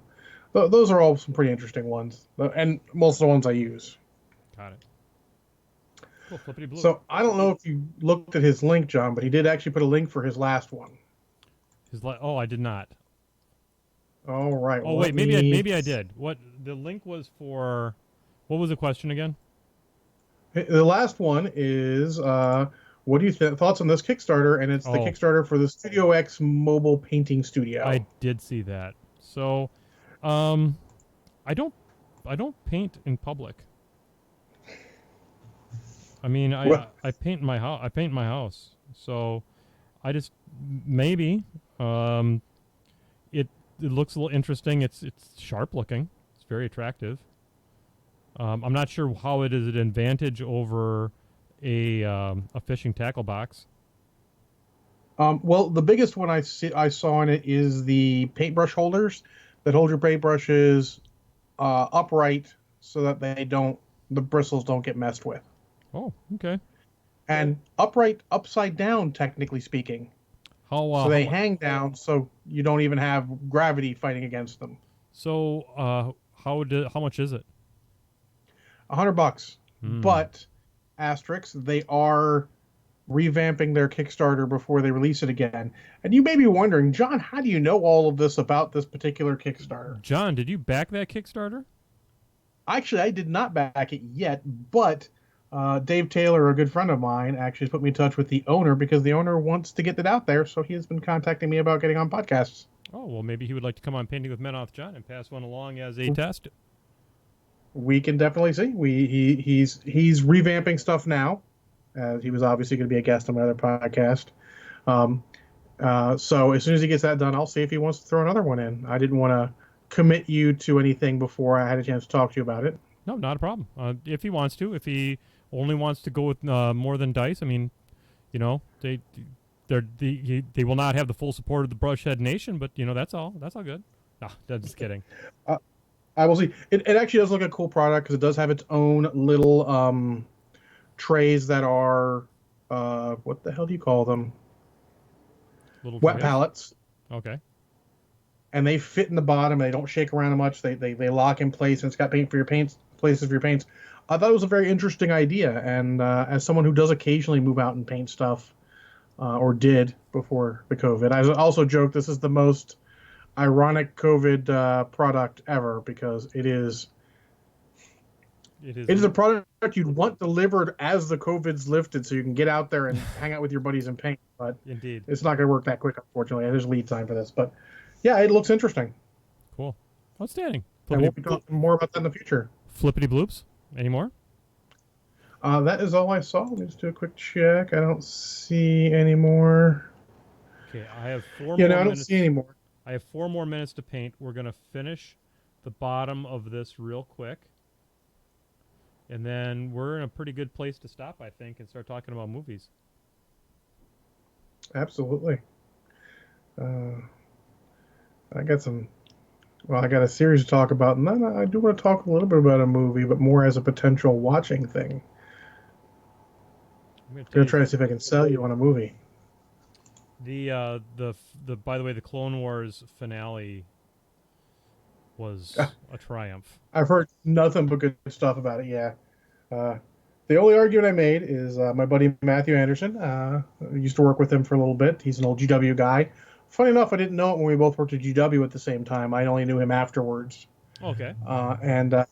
Those are all some pretty interesting ones, and most of the ones I use. Got it. Cool. Flippity blue. So I don't know if you looked at his link, John, but he did actually put a link for his last one. Oh, I did not. All right. Oh Well, wait, maybe I did. What the link was for? What was the question again? the last one is what do you thoughts on this Kickstarter? And it's the Oh, Kickstarter for the Studio X mobile painting studio. I did see that. So, um, I don't I don't paint in public. I mean, Well, I paint my house. I paint my house. So, I just maybe um it it looks a little interesting. It's sharp looking. It's very attractive. I'm not sure how it is an advantage over a fishing tackle box. well, the biggest one I saw in it is the paintbrush holders that hold your paintbrushes upright so that the bristles don't get messed with, Oh, okay. and upright upside down, technically speaking. How So they much? hang down, so you don't even have gravity fighting against them. So how much is it? $100, Hmm. but asterisks, they are revamping their Kickstarter before they release it again. And you may be wondering, John, how do you know all of this about this particular Kickstarter? John, did you back that Kickstarter? Actually, I did not back it yet, but Dave Taylor, a good friend of mine, actually put me in touch with the owner because the owner wants to get it out there. So he has been contacting me about getting on podcasts. Oh, well, maybe he would like to come on Painting with Men off John and pass one along as a test. We can definitely see. He's revamping stuff now. He was obviously going to be a guest on my other podcast. Um, so as soon as he gets that done, I'll see if he wants to throw another one in. I didn't want to commit you to anything before I had a chance to talk to you about it. No, not a problem. If he wants to, if he only wants to go with more than dice, I mean, you know, they will not have the full support of the Brushhead Nation, but you know that's all. That's all good. Nah, just kidding. Uh, I will see. It actually does look like a cool product because it does have its own little trays that are what the hell do you call them? Little Wet trays. pallets. Okay. And they fit in the bottom. And they don't shake around much. They lock in place, and it's got paint for your paints, places for your paints. I thought it was a very interesting idea, and as someone who does occasionally move out and paint stuff, or did before the COVID, I also joke this is the most ironic COVID product ever because it is a product you'd want delivered as the COVID's lifted, so you can get out there and hang out with your buddies and paint. But Indeed. it's not going to work that quick, unfortunately. There's lead time for this, but yeah, it looks interesting. Cool. Outstanding. And we'll be talking more about that in the future. Flippity bloops. Any more? That is all I saw. Let me just do a quick check. I don't see any more. Okay, I have four more Yeah, no, I don't minutes. see any more. I have 4 more minutes to paint. We're going to finish the bottom of this real quick. And then we're in a pretty good place to stop, I think, and start talking about movies. Absolutely. I got I got a series to talk about, and then I do want to talk a little bit about a movie, but more as a potential watching thing. I'm going to try to see if I can sell you on a movie. The by the way, the Clone Wars finale was a triumph. I've heard nothing but good stuff about it. Yeah. The only argument I made is my buddy Matthew Anderson. I used to work with him for a little bit. He's an old GW guy. Funny enough, I didn't know it when we both worked at GW at the same time. I only knew him afterwards. Okay. And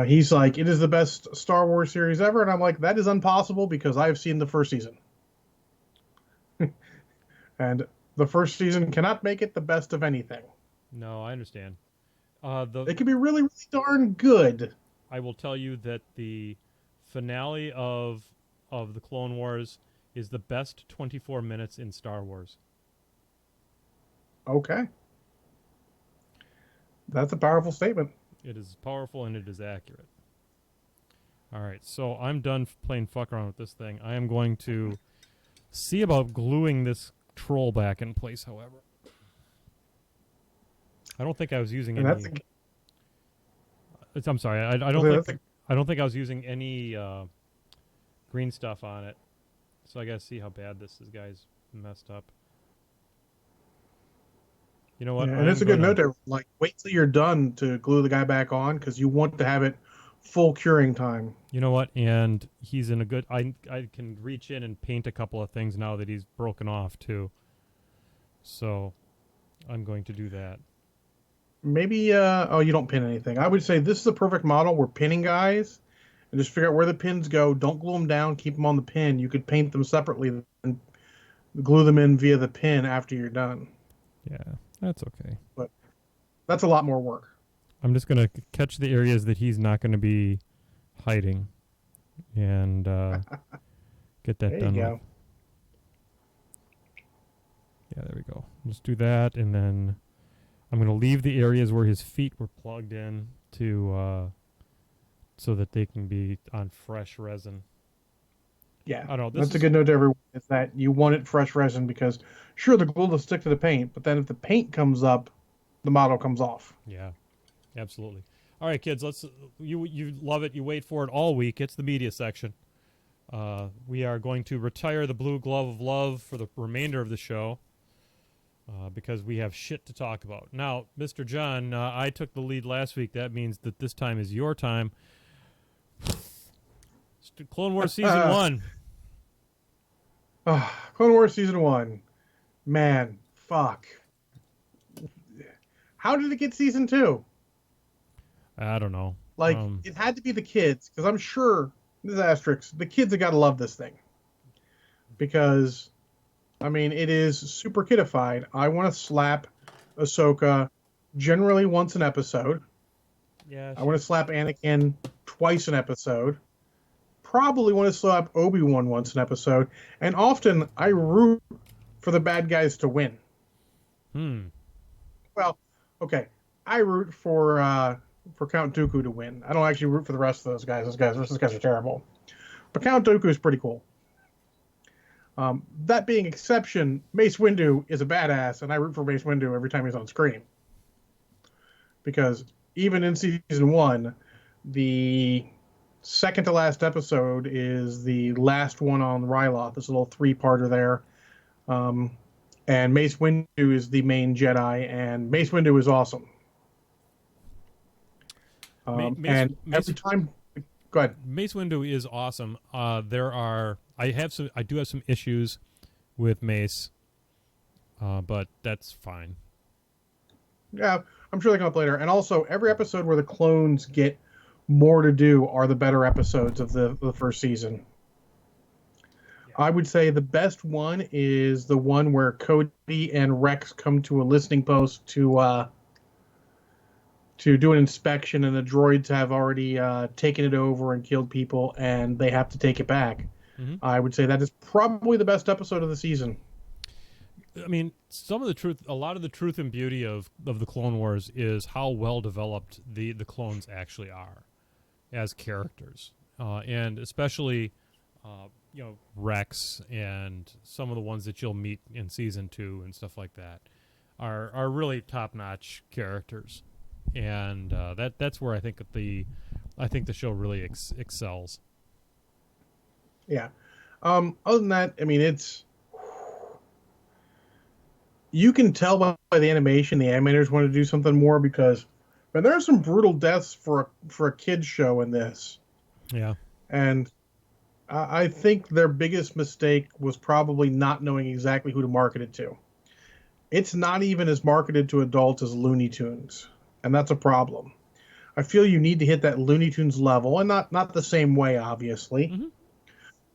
he's like, it is the best Star Wars series ever. And I'm like, that is impossible because I've seen the first season. And the first season cannot make it the best of anything. No, I understand. It can be really, really darn good. I will tell you that the finale of the Clone Wars is the best 24 minutes in Star Wars. Okay. That's a powerful statement. It is powerful and it is accurate. All right, so I'm done playing fuck around with this thing. I am going to see about gluing this troll back in place, however. I don't think I was using any... I'm sorry, I don't think I was using any green stuff on it. So I gotta see how bad this guy's messed up. You know what? Yeah, and it's a good note there. Like, wait till you're done to glue the guy back on because you want to have it full curing time. You know what? And he's in a good... I can reach in and paint a couple of things now that he's broken off, too. So I'm going to do that. Maybe, you don't pin anything. I would say this is a perfect model. We're pinning guys and just figure out where the pins go. Don't glue them down. Keep them on the pin. You could paint them separately and glue them in via the pin after you're done. Yeah, that's okay. But that's a lot more work. I'm just going to catch the areas that he's not going to be hiding and get that done with. Yeah, there we go. Just do that, and then I'm going to leave the areas where his feet were plugged in to so that they can be on fresh resin. Yeah, I don't know. That's a good note to everyone, is that you want it fresh resin because, sure, the glue will stick to the paint, but then if the paint comes up, the model comes off. Yeah, absolutely. All right, kids, you love it. You wait for it all week. It's the media section. We are going to retire the blue glove of love for the remainder of the show because we have shit to talk about. Now, Mr. John, I took the lead last week. That means that this time is your time. Clone Wars Season 1. Clone Wars Season 1. Man, fuck. How did it get Season 2? I don't know. Like, it had to be the kids, because I'm sure, this is asterisk, the kids have got to love this thing. Because, I mean, it is super kidified. I want to slap Ahsoka generally once an episode. Yeah. I want to slap Anakin twice an episode. Probably want to slap Obi-Wan once an episode. And often, I root for the bad guys to win. Well, okay. I root for Count Dooku to win. I don't actually root for the rest of those guys. Those guys are terrible. But Count Dooku is pretty cool. That being exception, Mace Windu is a badass, and I root for Mace Windu every time he's on screen. Because even in Season 1, the second to last episode is the last one on Ryloth. This little 3-parter there. And Mace Windu is the main Jedi, and Mace Windu is awesome. And every time, go ahead. Mace Windu is awesome. I do have some issues with Mace, but that's fine. Yeah, I'm sure they come up later. And also, every episode where the clones get more to do are the better episodes of the first season. Yeah. I would say the best one is the one where Cody and Rex come to a listening post to do an inspection, and the droids have already taken it over and killed people, and they have to take it back. Mm-hmm. I would say that is probably the best episode of the season. I mean, a lot of the truth and beauty of the Clone Wars is how well developed the clones actually are as characters, and especially Rex and some of the ones that you'll meet in Season 2 and stuff like that are really top-notch characters. And that's where I think the show really excels. Yeah. Other than that, I mean, you can tell by the animation the animators want to do something more, because there are some brutal deaths for a kids show in this. Yeah. And I think their biggest mistake was probably not knowing exactly who to market it to. It's not even as marketed to adults as Looney Tunes. And that's a problem. I feel you need to hit that Looney Tunes level, and not the same way, obviously, mm-hmm.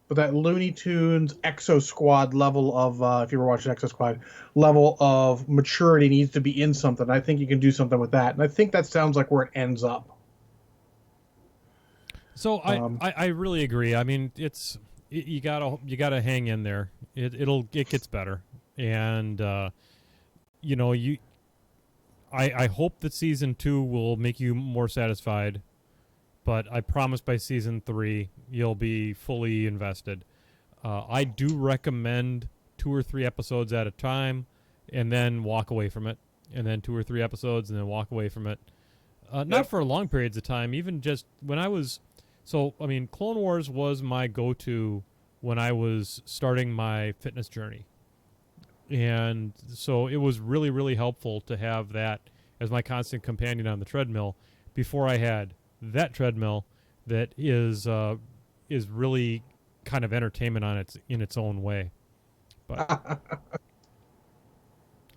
but that Looney Tunes Exo Squad level of, if you ever watched Exo Squad, level of maturity needs to be in something. I think you can do something with that, and I think that sounds like where it ends up. So I really agree. I mean, you gotta hang in there. It gets better, and I hope that Season 2 will make you more satisfied, but I promise by Season 3 you'll be fully invested. I do recommend 2 or 3 episodes at a time, and then walk away from it, and then 2 or 3 episodes, and then walk away from it. Not for long periods of time, even just when I was... So, I mean, Clone Wars was my go-to when I was starting my fitness journey. And so it was really, really helpful to have that as my constant companion on the treadmill before I had that treadmill that is really kind of entertainment in its own way. But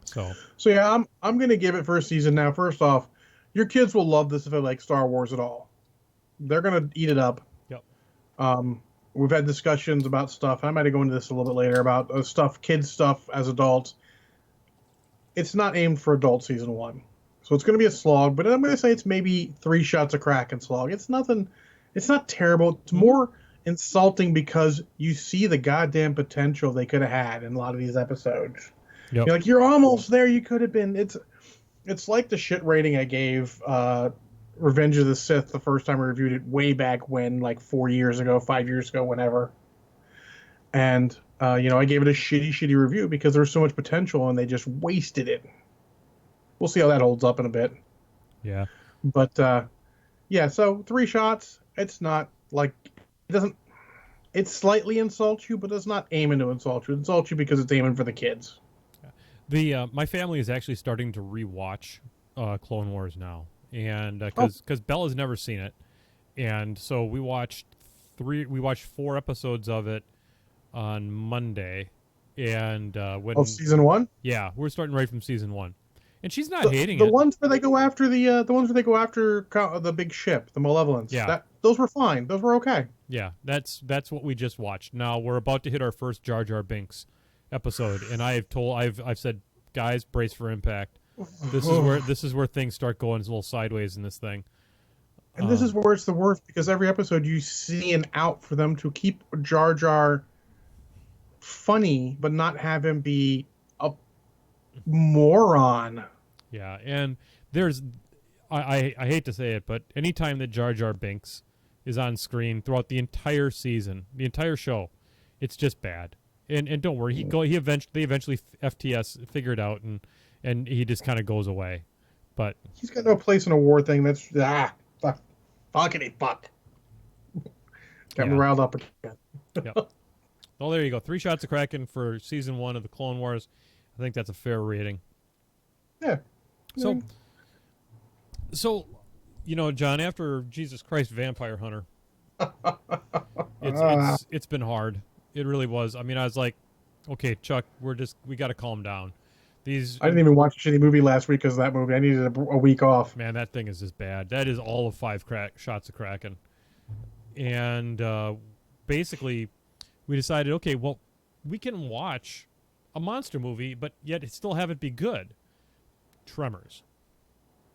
so yeah, I'm gonna give it first season. Now, first off, your kids will love this if they like Star Wars at all. They're gonna eat it up. Yep. We've had discussions about stuff. I might go into this a little bit later about kids stuff as adults. It's not aimed for adult Season 1. So it's going to be a slog, but I'm going to say it's maybe 3 shots of crack and slog. It's nothing. It's not terrible. It's more insulting because you see the goddamn potential they could have had in a lot of these episodes. Yep. You're like, you're almost there. You could have been. It's like the shit rating I gave Revenge of the Sith the first time I reviewed it way back when, like 4 years ago, 5 years ago, whenever. And, I gave it a shitty review because there was so much potential and they just wasted it. We'll see how that holds up in a bit. Yeah. But, so 3 shots. It's not like, It slightly insults you, but it's not aiming to insult you. It insults you because it's aiming for the kids. The my family is actually starting to rewatch Clone Wars now, and because Bella's never seen it, and so we watched 4 episodes of it on Monday, and when season 1. Yeah, we're starting right from season 1, and she's not hating the it. ones where they go after the big ship, the Malevolence. Yeah, those were fine. Those were okay. Yeah, that's what we just watched. Now we're about to hit our first Jar Jar Binks episode, and I've said, guys, brace for impact. This is where things start going a little sideways in this thing. And this is where it's the worst, because every episode you see an out for them to keep Jar Jar funny, but not have him be a moron. Yeah, and there's I hate to say it, but anytime that Jar Jar Binks is on screen throughout the entire season, the entire show, it's just bad. And don't worry, they eventually FTS figure it out, and he just kind of goes away. But he's got no place in a war thing. That's fuckity fuck. Got me riled up again. Yep. Well, there you go. 3 shots of Kraken for season 1 of the Clone Wars. I think that's a fair rating. Yeah. So, John, after Jesus Christ Vampire Hunter, it's been hard. It really was. I mean, I was like, okay, Chuck, we got to calm down. I didn't even watch a shitty movie last week because of that movie. I needed a week off. Man, that thing is just bad. That is all of 5 shots of Kraken. And basically, we decided, okay, well, we can watch a monster movie, but yet still have it be good. Tremors.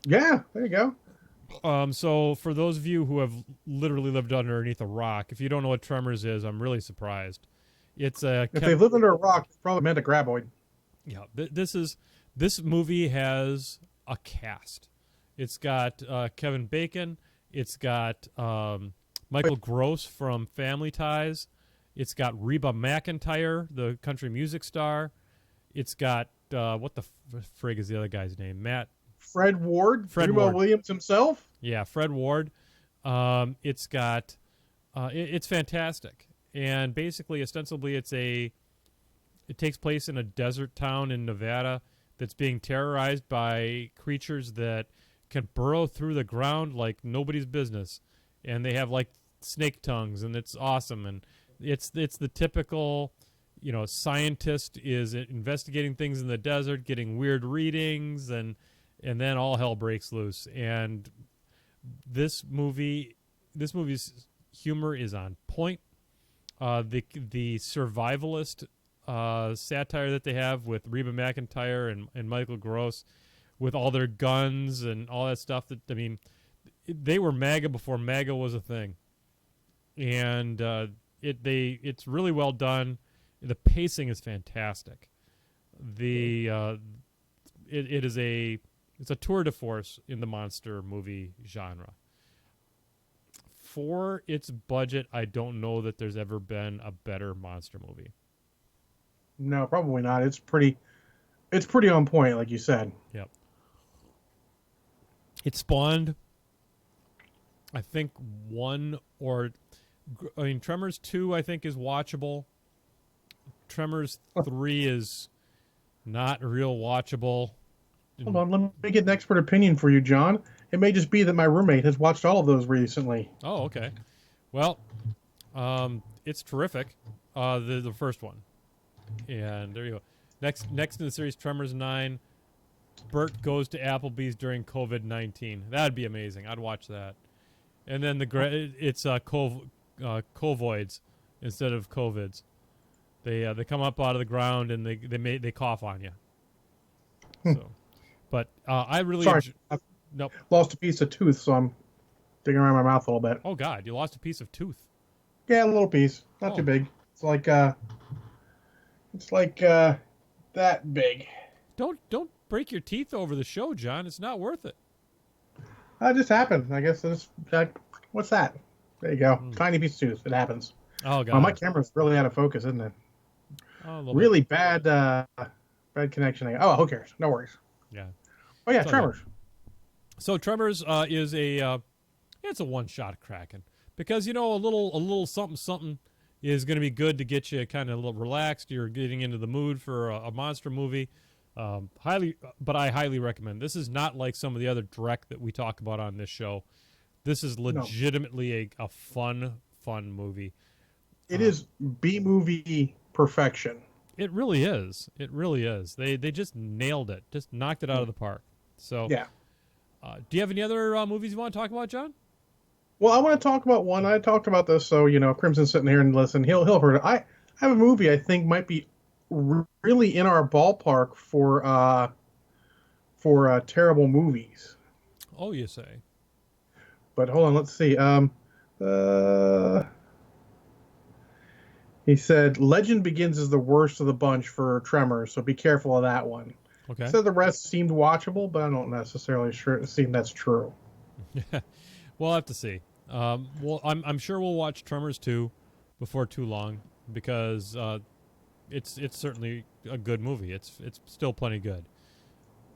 Yeah, there you go. So for those of you who have literally lived underneath a rock, if you don't know what Tremors is, I'm really surprised. It's if they lived under a rock, it's probably meant a graboid. Yeah, this movie has a cast. It's got Kevin Bacon. It's got Michael Gross from Family Ties. It's got Reba McEntire, the country music star. It's got what the frig is the other guy's name? Fred Ward. Ward. Williams himself. Yeah, Fred Ward. It's got it's fantastic, and basically, ostensibly, it takes place in a desert town in Nevada that's being terrorized by creatures that can burrow through the ground like nobody's business, and they have like snake tongues, and it's awesome. And it's the typical, scientist is investigating things in the desert, getting weird readings, and then all hell breaks loose. And this movie's humor is on point. The survivalist satire that they have with Reba McEntire and Michael Gross, with all their guns and all that stuff. They were MAGA before MAGA was a thing, and it's really well done. The pacing is fantastic. It's a tour de force in the monster movie genre. For its budget, I don't know that there's ever been a better monster movie. No, probably not. It's pretty on point, like you said. Yep. It spawned, I think, Tremors 2, I think, is watchable. Tremors 3 is not real watchable. Hold on, let me get an expert opinion for you, John. It may just be that my roommate has watched all of those recently. Oh, okay. Well, it's terrific. The first one. And there you go. Next in the series, Tremors 9. Bert goes to Applebee's during COVID-19. That'd be amazing. I'd watch that. And then it's covoids instead of covids. They come up out of the ground and they cough on you. So, but I really nope. Lost a piece of tooth, so I'm digging around my mouth a little bit. Oh God, you lost a piece of tooth. Yeah, a little piece, not too big. It's like that big. Don't break your teeth over the show, John. It's not worth it. That just happened. I guess what's that? There you go. Tiny piece of tooth. It happens. Oh God. My camera's really out of focus, isn't it? Oh, really bad connection. Oh, who cares? No worries. Yeah. Oh yeah, Tremors. So Tremors is it's a one-shot Kraken, because a little something is going to be good to get you kind of a little relaxed. You're getting into the mood for a monster movie. But I highly recommend. This is not like some of the other direct that we talk about on this show. This is legitimately a fun movie. It is B-movie perfection. It really is. It really is. They just nailed it. Just knocked it out of the park. So yeah. Do you have any other movies you want to talk about, John? Well, I want to talk about one. I talked about this, so Crimson's sitting here and listen. He'll have heard it. I have a movie I think might be really in our ballpark for terrible movies. Oh, you say. But hold on, let's see. He said Legend Begins is the worst of the bunch for Tremors, so be careful of that one. Okay. He said the rest seemed watchable, but I don't necessarily think that's true. We'll have to see. Well, I'm sure we'll watch Tremors 2 before too long because it's certainly a good movie. It's still plenty good.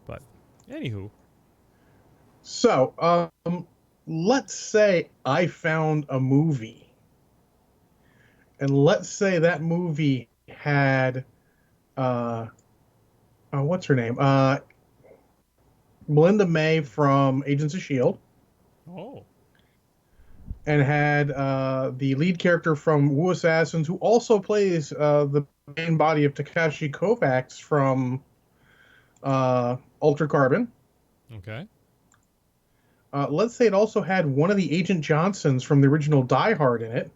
But anywho. So, let's say I found a movie. And let's say that movie had what's her name? Melinda May from Agents of S.H.I.E.L.D. Oh. And had the lead character from Wu Assassins, who also plays the main body of Takashi Kovacs from Altered Carbon. Okay. Let's say it also had one of the Agent Johnsons from the original Die Hard in it.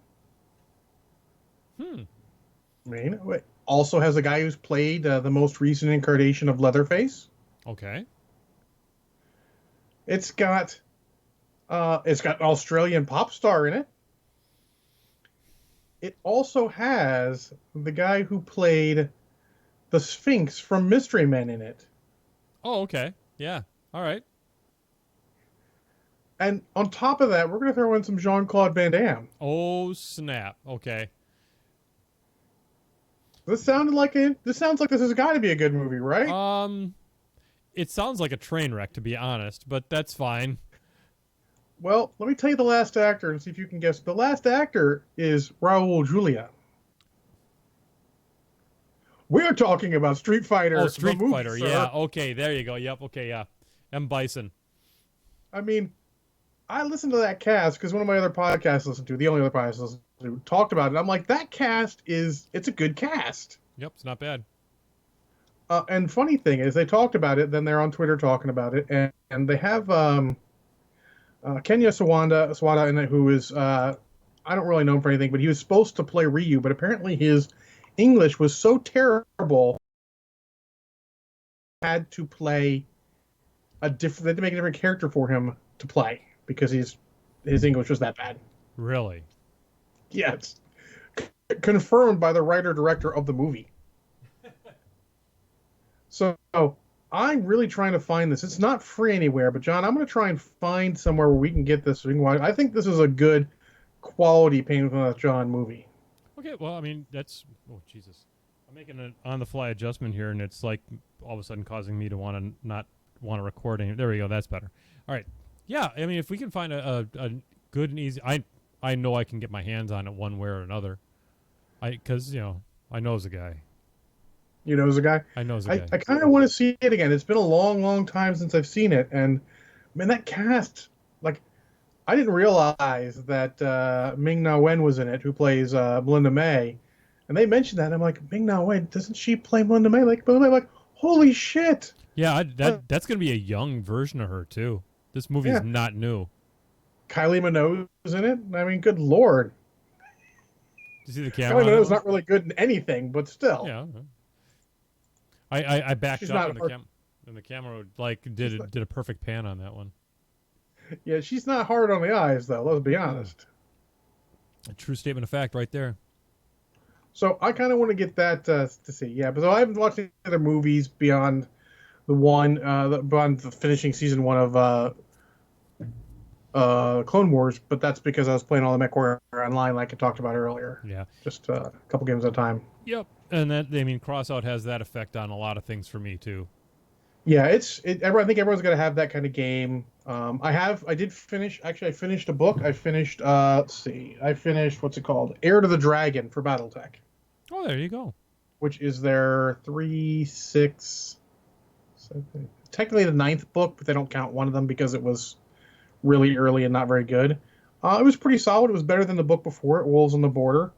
I mean, it also has a guy who's played the most recent incarnation of Leatherface. Okay. It's got an Australian pop star in it. It also has the guy who played the Sphinx from Mystery Men in it. Oh, okay. Yeah. All right. And on top of that, we're going to throw in some Jean-Claude Van Damme. Oh, snap. Okay. This sounds like this has got to be a good movie, right? It sounds like a train wreck, to be honest, but that's fine. Well, let me tell you the last actor and see if you can guess. The last actor is Raul Julia. We're talking about Street Fighter. Oh, Street Fighter. Movie, yeah. Okay. There you go. Yep. Okay. Yeah. M. Bison. I mean, I listened to that cast because one of my other podcasts I listened to, the only other podcast I listened to, talked about it. I'm like, that cast it's a good cast. Yep. It's not bad. And funny thing is, they talked about it. Then they're on Twitter talking about it, and they have Kenya Sawada in it, who is I don't really know him for anything, but he was supposed to play Ryu, but apparently his English was so terrible, had to play they had to make a different character for him to play because his English was that bad. Really? Yes. Confirmed by the writer-director of the movie. So I'm really trying to find this. It's not free anywhere, but John, I'm going to try and find somewhere where we can get this. So we can watch. I think this is a good quality Pain with John movie. Okay, well, I mean, that's... Oh, Jesus. I'm making an on-the-fly adjustment here, and it's like all of a sudden causing me to not want to record any... There we go. That's better. All right. Yeah, I mean, if we can find a good and easy... I know I can get my hands on it one way or another. Because, I knows a guy. You know the guy? I knows a guy. I kind of want to see it again. It's been a long, long time since I've seen it. And, man, that cast... Like, I didn't realize that Ming-Na Wen was in it, who plays Melinda May. And they mentioned that, and I'm like, Ming-Na Wen, doesn't she play Melinda May? Like, Melinda May, like, holy shit! Yeah, that's going to be a young version of her, too. This movie is not new. Kylie Minogue is in it. I mean, good lord. Did you see the camera? Kylie Minogue's not really good in anything, but still. Yeah. I backed up and the camera did a perfect pan on that one. Yeah, she's not hard on the eyes, though. Let's be honest. A true statement of fact, right there. So I kind of want to get that to see. Yeah, but so I haven't watched any other movies beyond the one beyond the finishing season 1 of Clone Wars, but that's because I was playing all the MechWarrior online, like I talked about earlier. Yeah, just a couple games at a time. Yep, and Crossout has that effect on a lot of things for me too. Yeah, I think everyone's got to have that kind of game. I did finish. Actually, I finished a book. I finished. Let's see. I finished what's it called? Heir to the Dragon for BattleTech, Oh, there you go. which is their 7, technically the ninth book, but they don't count one of them because it was really early and not very good. It was pretty solid. It was better than the book before it, Wolves on the Border,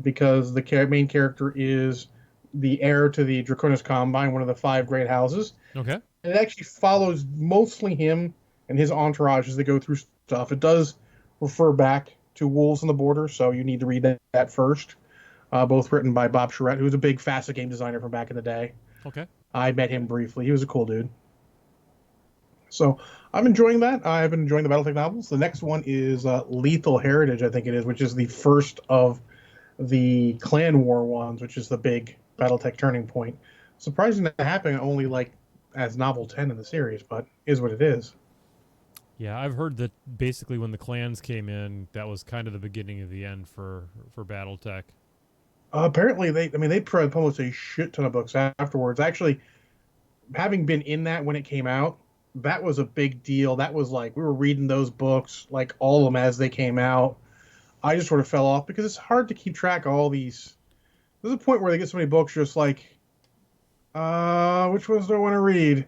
because the main character is the heir to the Draconis Combine, one of the five great houses. Okay. And it actually follows mostly him and his entourage as they go through stuff. It does refer back to Wolves on the Border, so you need to read that first. Both written by Bob Charette, who's a big Facet game designer from back in the day. Okay. I met him briefly. He was a cool dude. So I'm enjoying that. I've been enjoying the BattleTech novels. The next one is Lethal Heritage, I think it is, which is the first of the Clan War ones, which is the big BattleTech turning point. Surprising to happen only like as novel 10 in the series, but is what it is. Yeah, I've heard that basically when the clans came in, that was kind of the beginning of the end for BattleTech. Apparently, they published a shit ton of books afterwards. Actually, having been in that when it came out, that was a big deal. That was like we were reading those books, like all of them as they came out. I just sort of fell off because it's hard to keep track of all these. There's a point where they get so many books, just like, which ones do I want to read?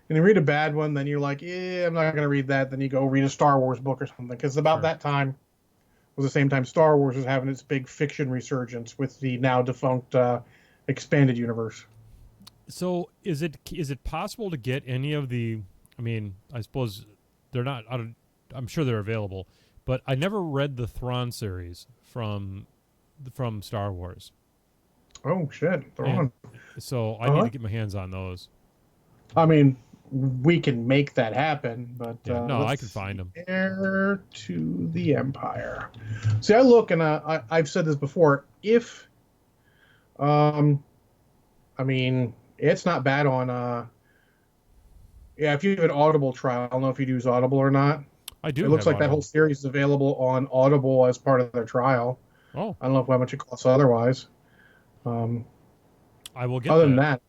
And you read a bad one, then you're like, I'm not going to read that. Then you go read a Star Wars book or something. Because about that time was the same time Star Wars was having its big fiction resurgence with the now defunct expanded universe. So is it possible to get any of the? I mean, I suppose they're not. I'm sure they're available, but I never read the Thrawn series from Star Wars. Oh shit, Thrawn! So I need to get my hands on those. I mean, we can make that happen, but no, I can find them. Heir to the Empire. See, I look and I've said this before. If, I mean, it's not bad on. Yeah, if you have an Audible trial, I don't know if you use Audible or not. I do. It looks like Audible. that whole series is available on Audible as part of their trial. Oh, I don't know how much it costs otherwise. I will get. Other than that,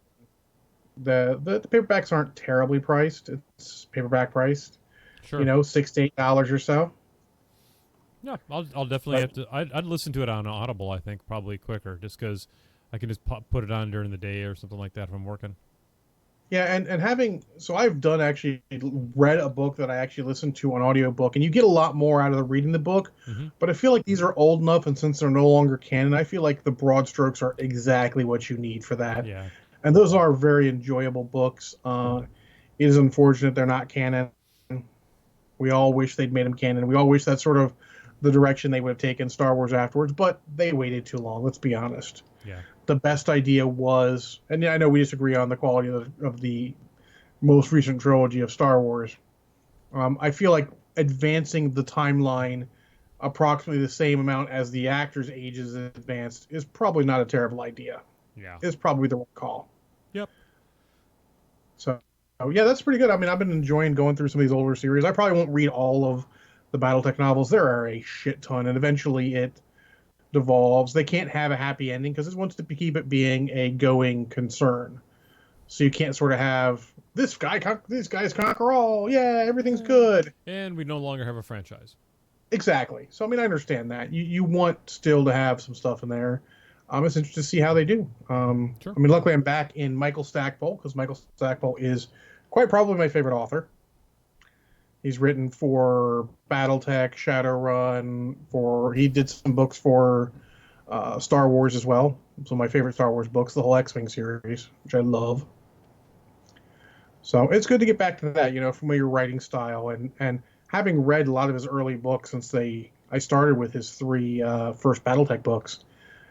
the paperbacks aren't terribly priced. It's paperback priced. Sure. $6 to $8 or so. Yeah, I'll definitely have to. I'd listen to it on Audible. I think probably quicker, just because I can just put it on during the day or something like that if I'm working. Yeah, and having I've done actually read a book that I actually listened to on audiobook, and you get a lot more out of the reading the book. Mm-hmm. But I feel like these are old enough, and since they're no longer canon, I feel like the broad strokes are exactly what you need for that. Yeah. And those are very enjoyable books. It is unfortunate they're not canon. We all wish they'd made them canon. We all wish that's sort of the direction they would have taken Star Wars afterwards, but they waited too long. Let's be honest. Yeah. The best idea was, and I know we disagree on the quality of the most recent trilogy of Star Wars. I feel like advancing the timeline approximately the same amount as the actors' ages advanced is probably not a terrible idea. Yeah. It's probably the right call. Yep. So, yeah, that's pretty good. I mean, I've been enjoying going through some of these older series. I probably won't read all of the BattleTech novels. There are a shit ton, and eventually it devolves. They can't have a happy ending because it wants to keep it being a going concern. So you can't sort of have these guys conquer all. Yeah, everything's good. And we no longer have a franchise. Exactly. So I mean, I understand that you want still to have some stuff in there. It's interesting to see how they do. Sure. I mean, luckily I'm back in Michael Stackpole because Michael Stackpole is quite probably my favorite author. He's written for BattleTech, Shadowrun. He did some books for Star Wars as well. Some of my favorite Star Wars books, the whole X-Wing series, which I love. So it's good to get back to that, familiar writing style, and having read a lot of his early books since I started with his three first BattleTech books.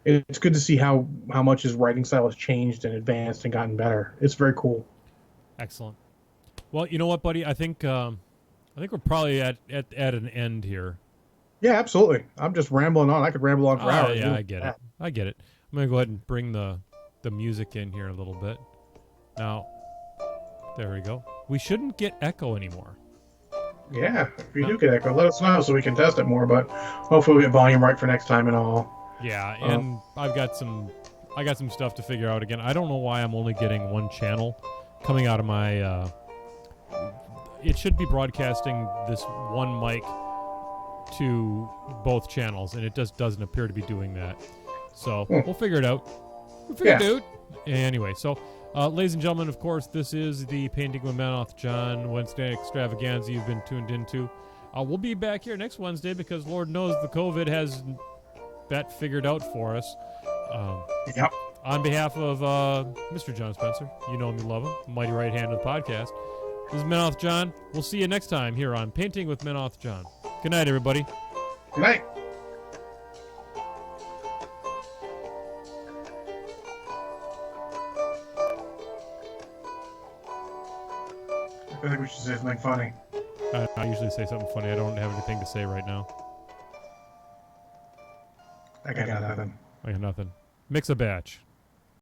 It's good to see how much his writing style has changed and advanced and gotten better. It's very cool. Excellent. Well, you know what, buddy? I think we're probably at an end here. Yeah, absolutely. I'm just rambling on. I could ramble on for hours. Yeah, I get it. I get it. I'm gonna go ahead and bring the music in here a little bit. Now, there we go. We shouldn't get echo anymore. Yeah, if you do get echo, let us know so we can test it more. But hopefully we get volume right for next time and all. Yeah, and I got some stuff to figure out again. I don't know why I'm only getting one channel coming out of my. It should be broadcasting this one mic to both channels, and it just doesn't appear to be doing that. So we'll figure it out. We'll figure it out. Anyway, so ladies and gentlemen, of course, this is the Painting with Menoth John Wednesday extravaganza you've been tuned into. We'll be back here next Wednesday because Lord knows the COVID has that figured out for us. Yep. On behalf of Mr. John Spencer, you know him, you love him, mighty right hand of the podcast. This is Menoth John. We'll see you next time here on Painting with Menoth John. Good night, everybody. Good night. I think we should say something funny. I usually say something funny. I don't have anything to say right now. I got nothing. I got nothing. Mix a batch.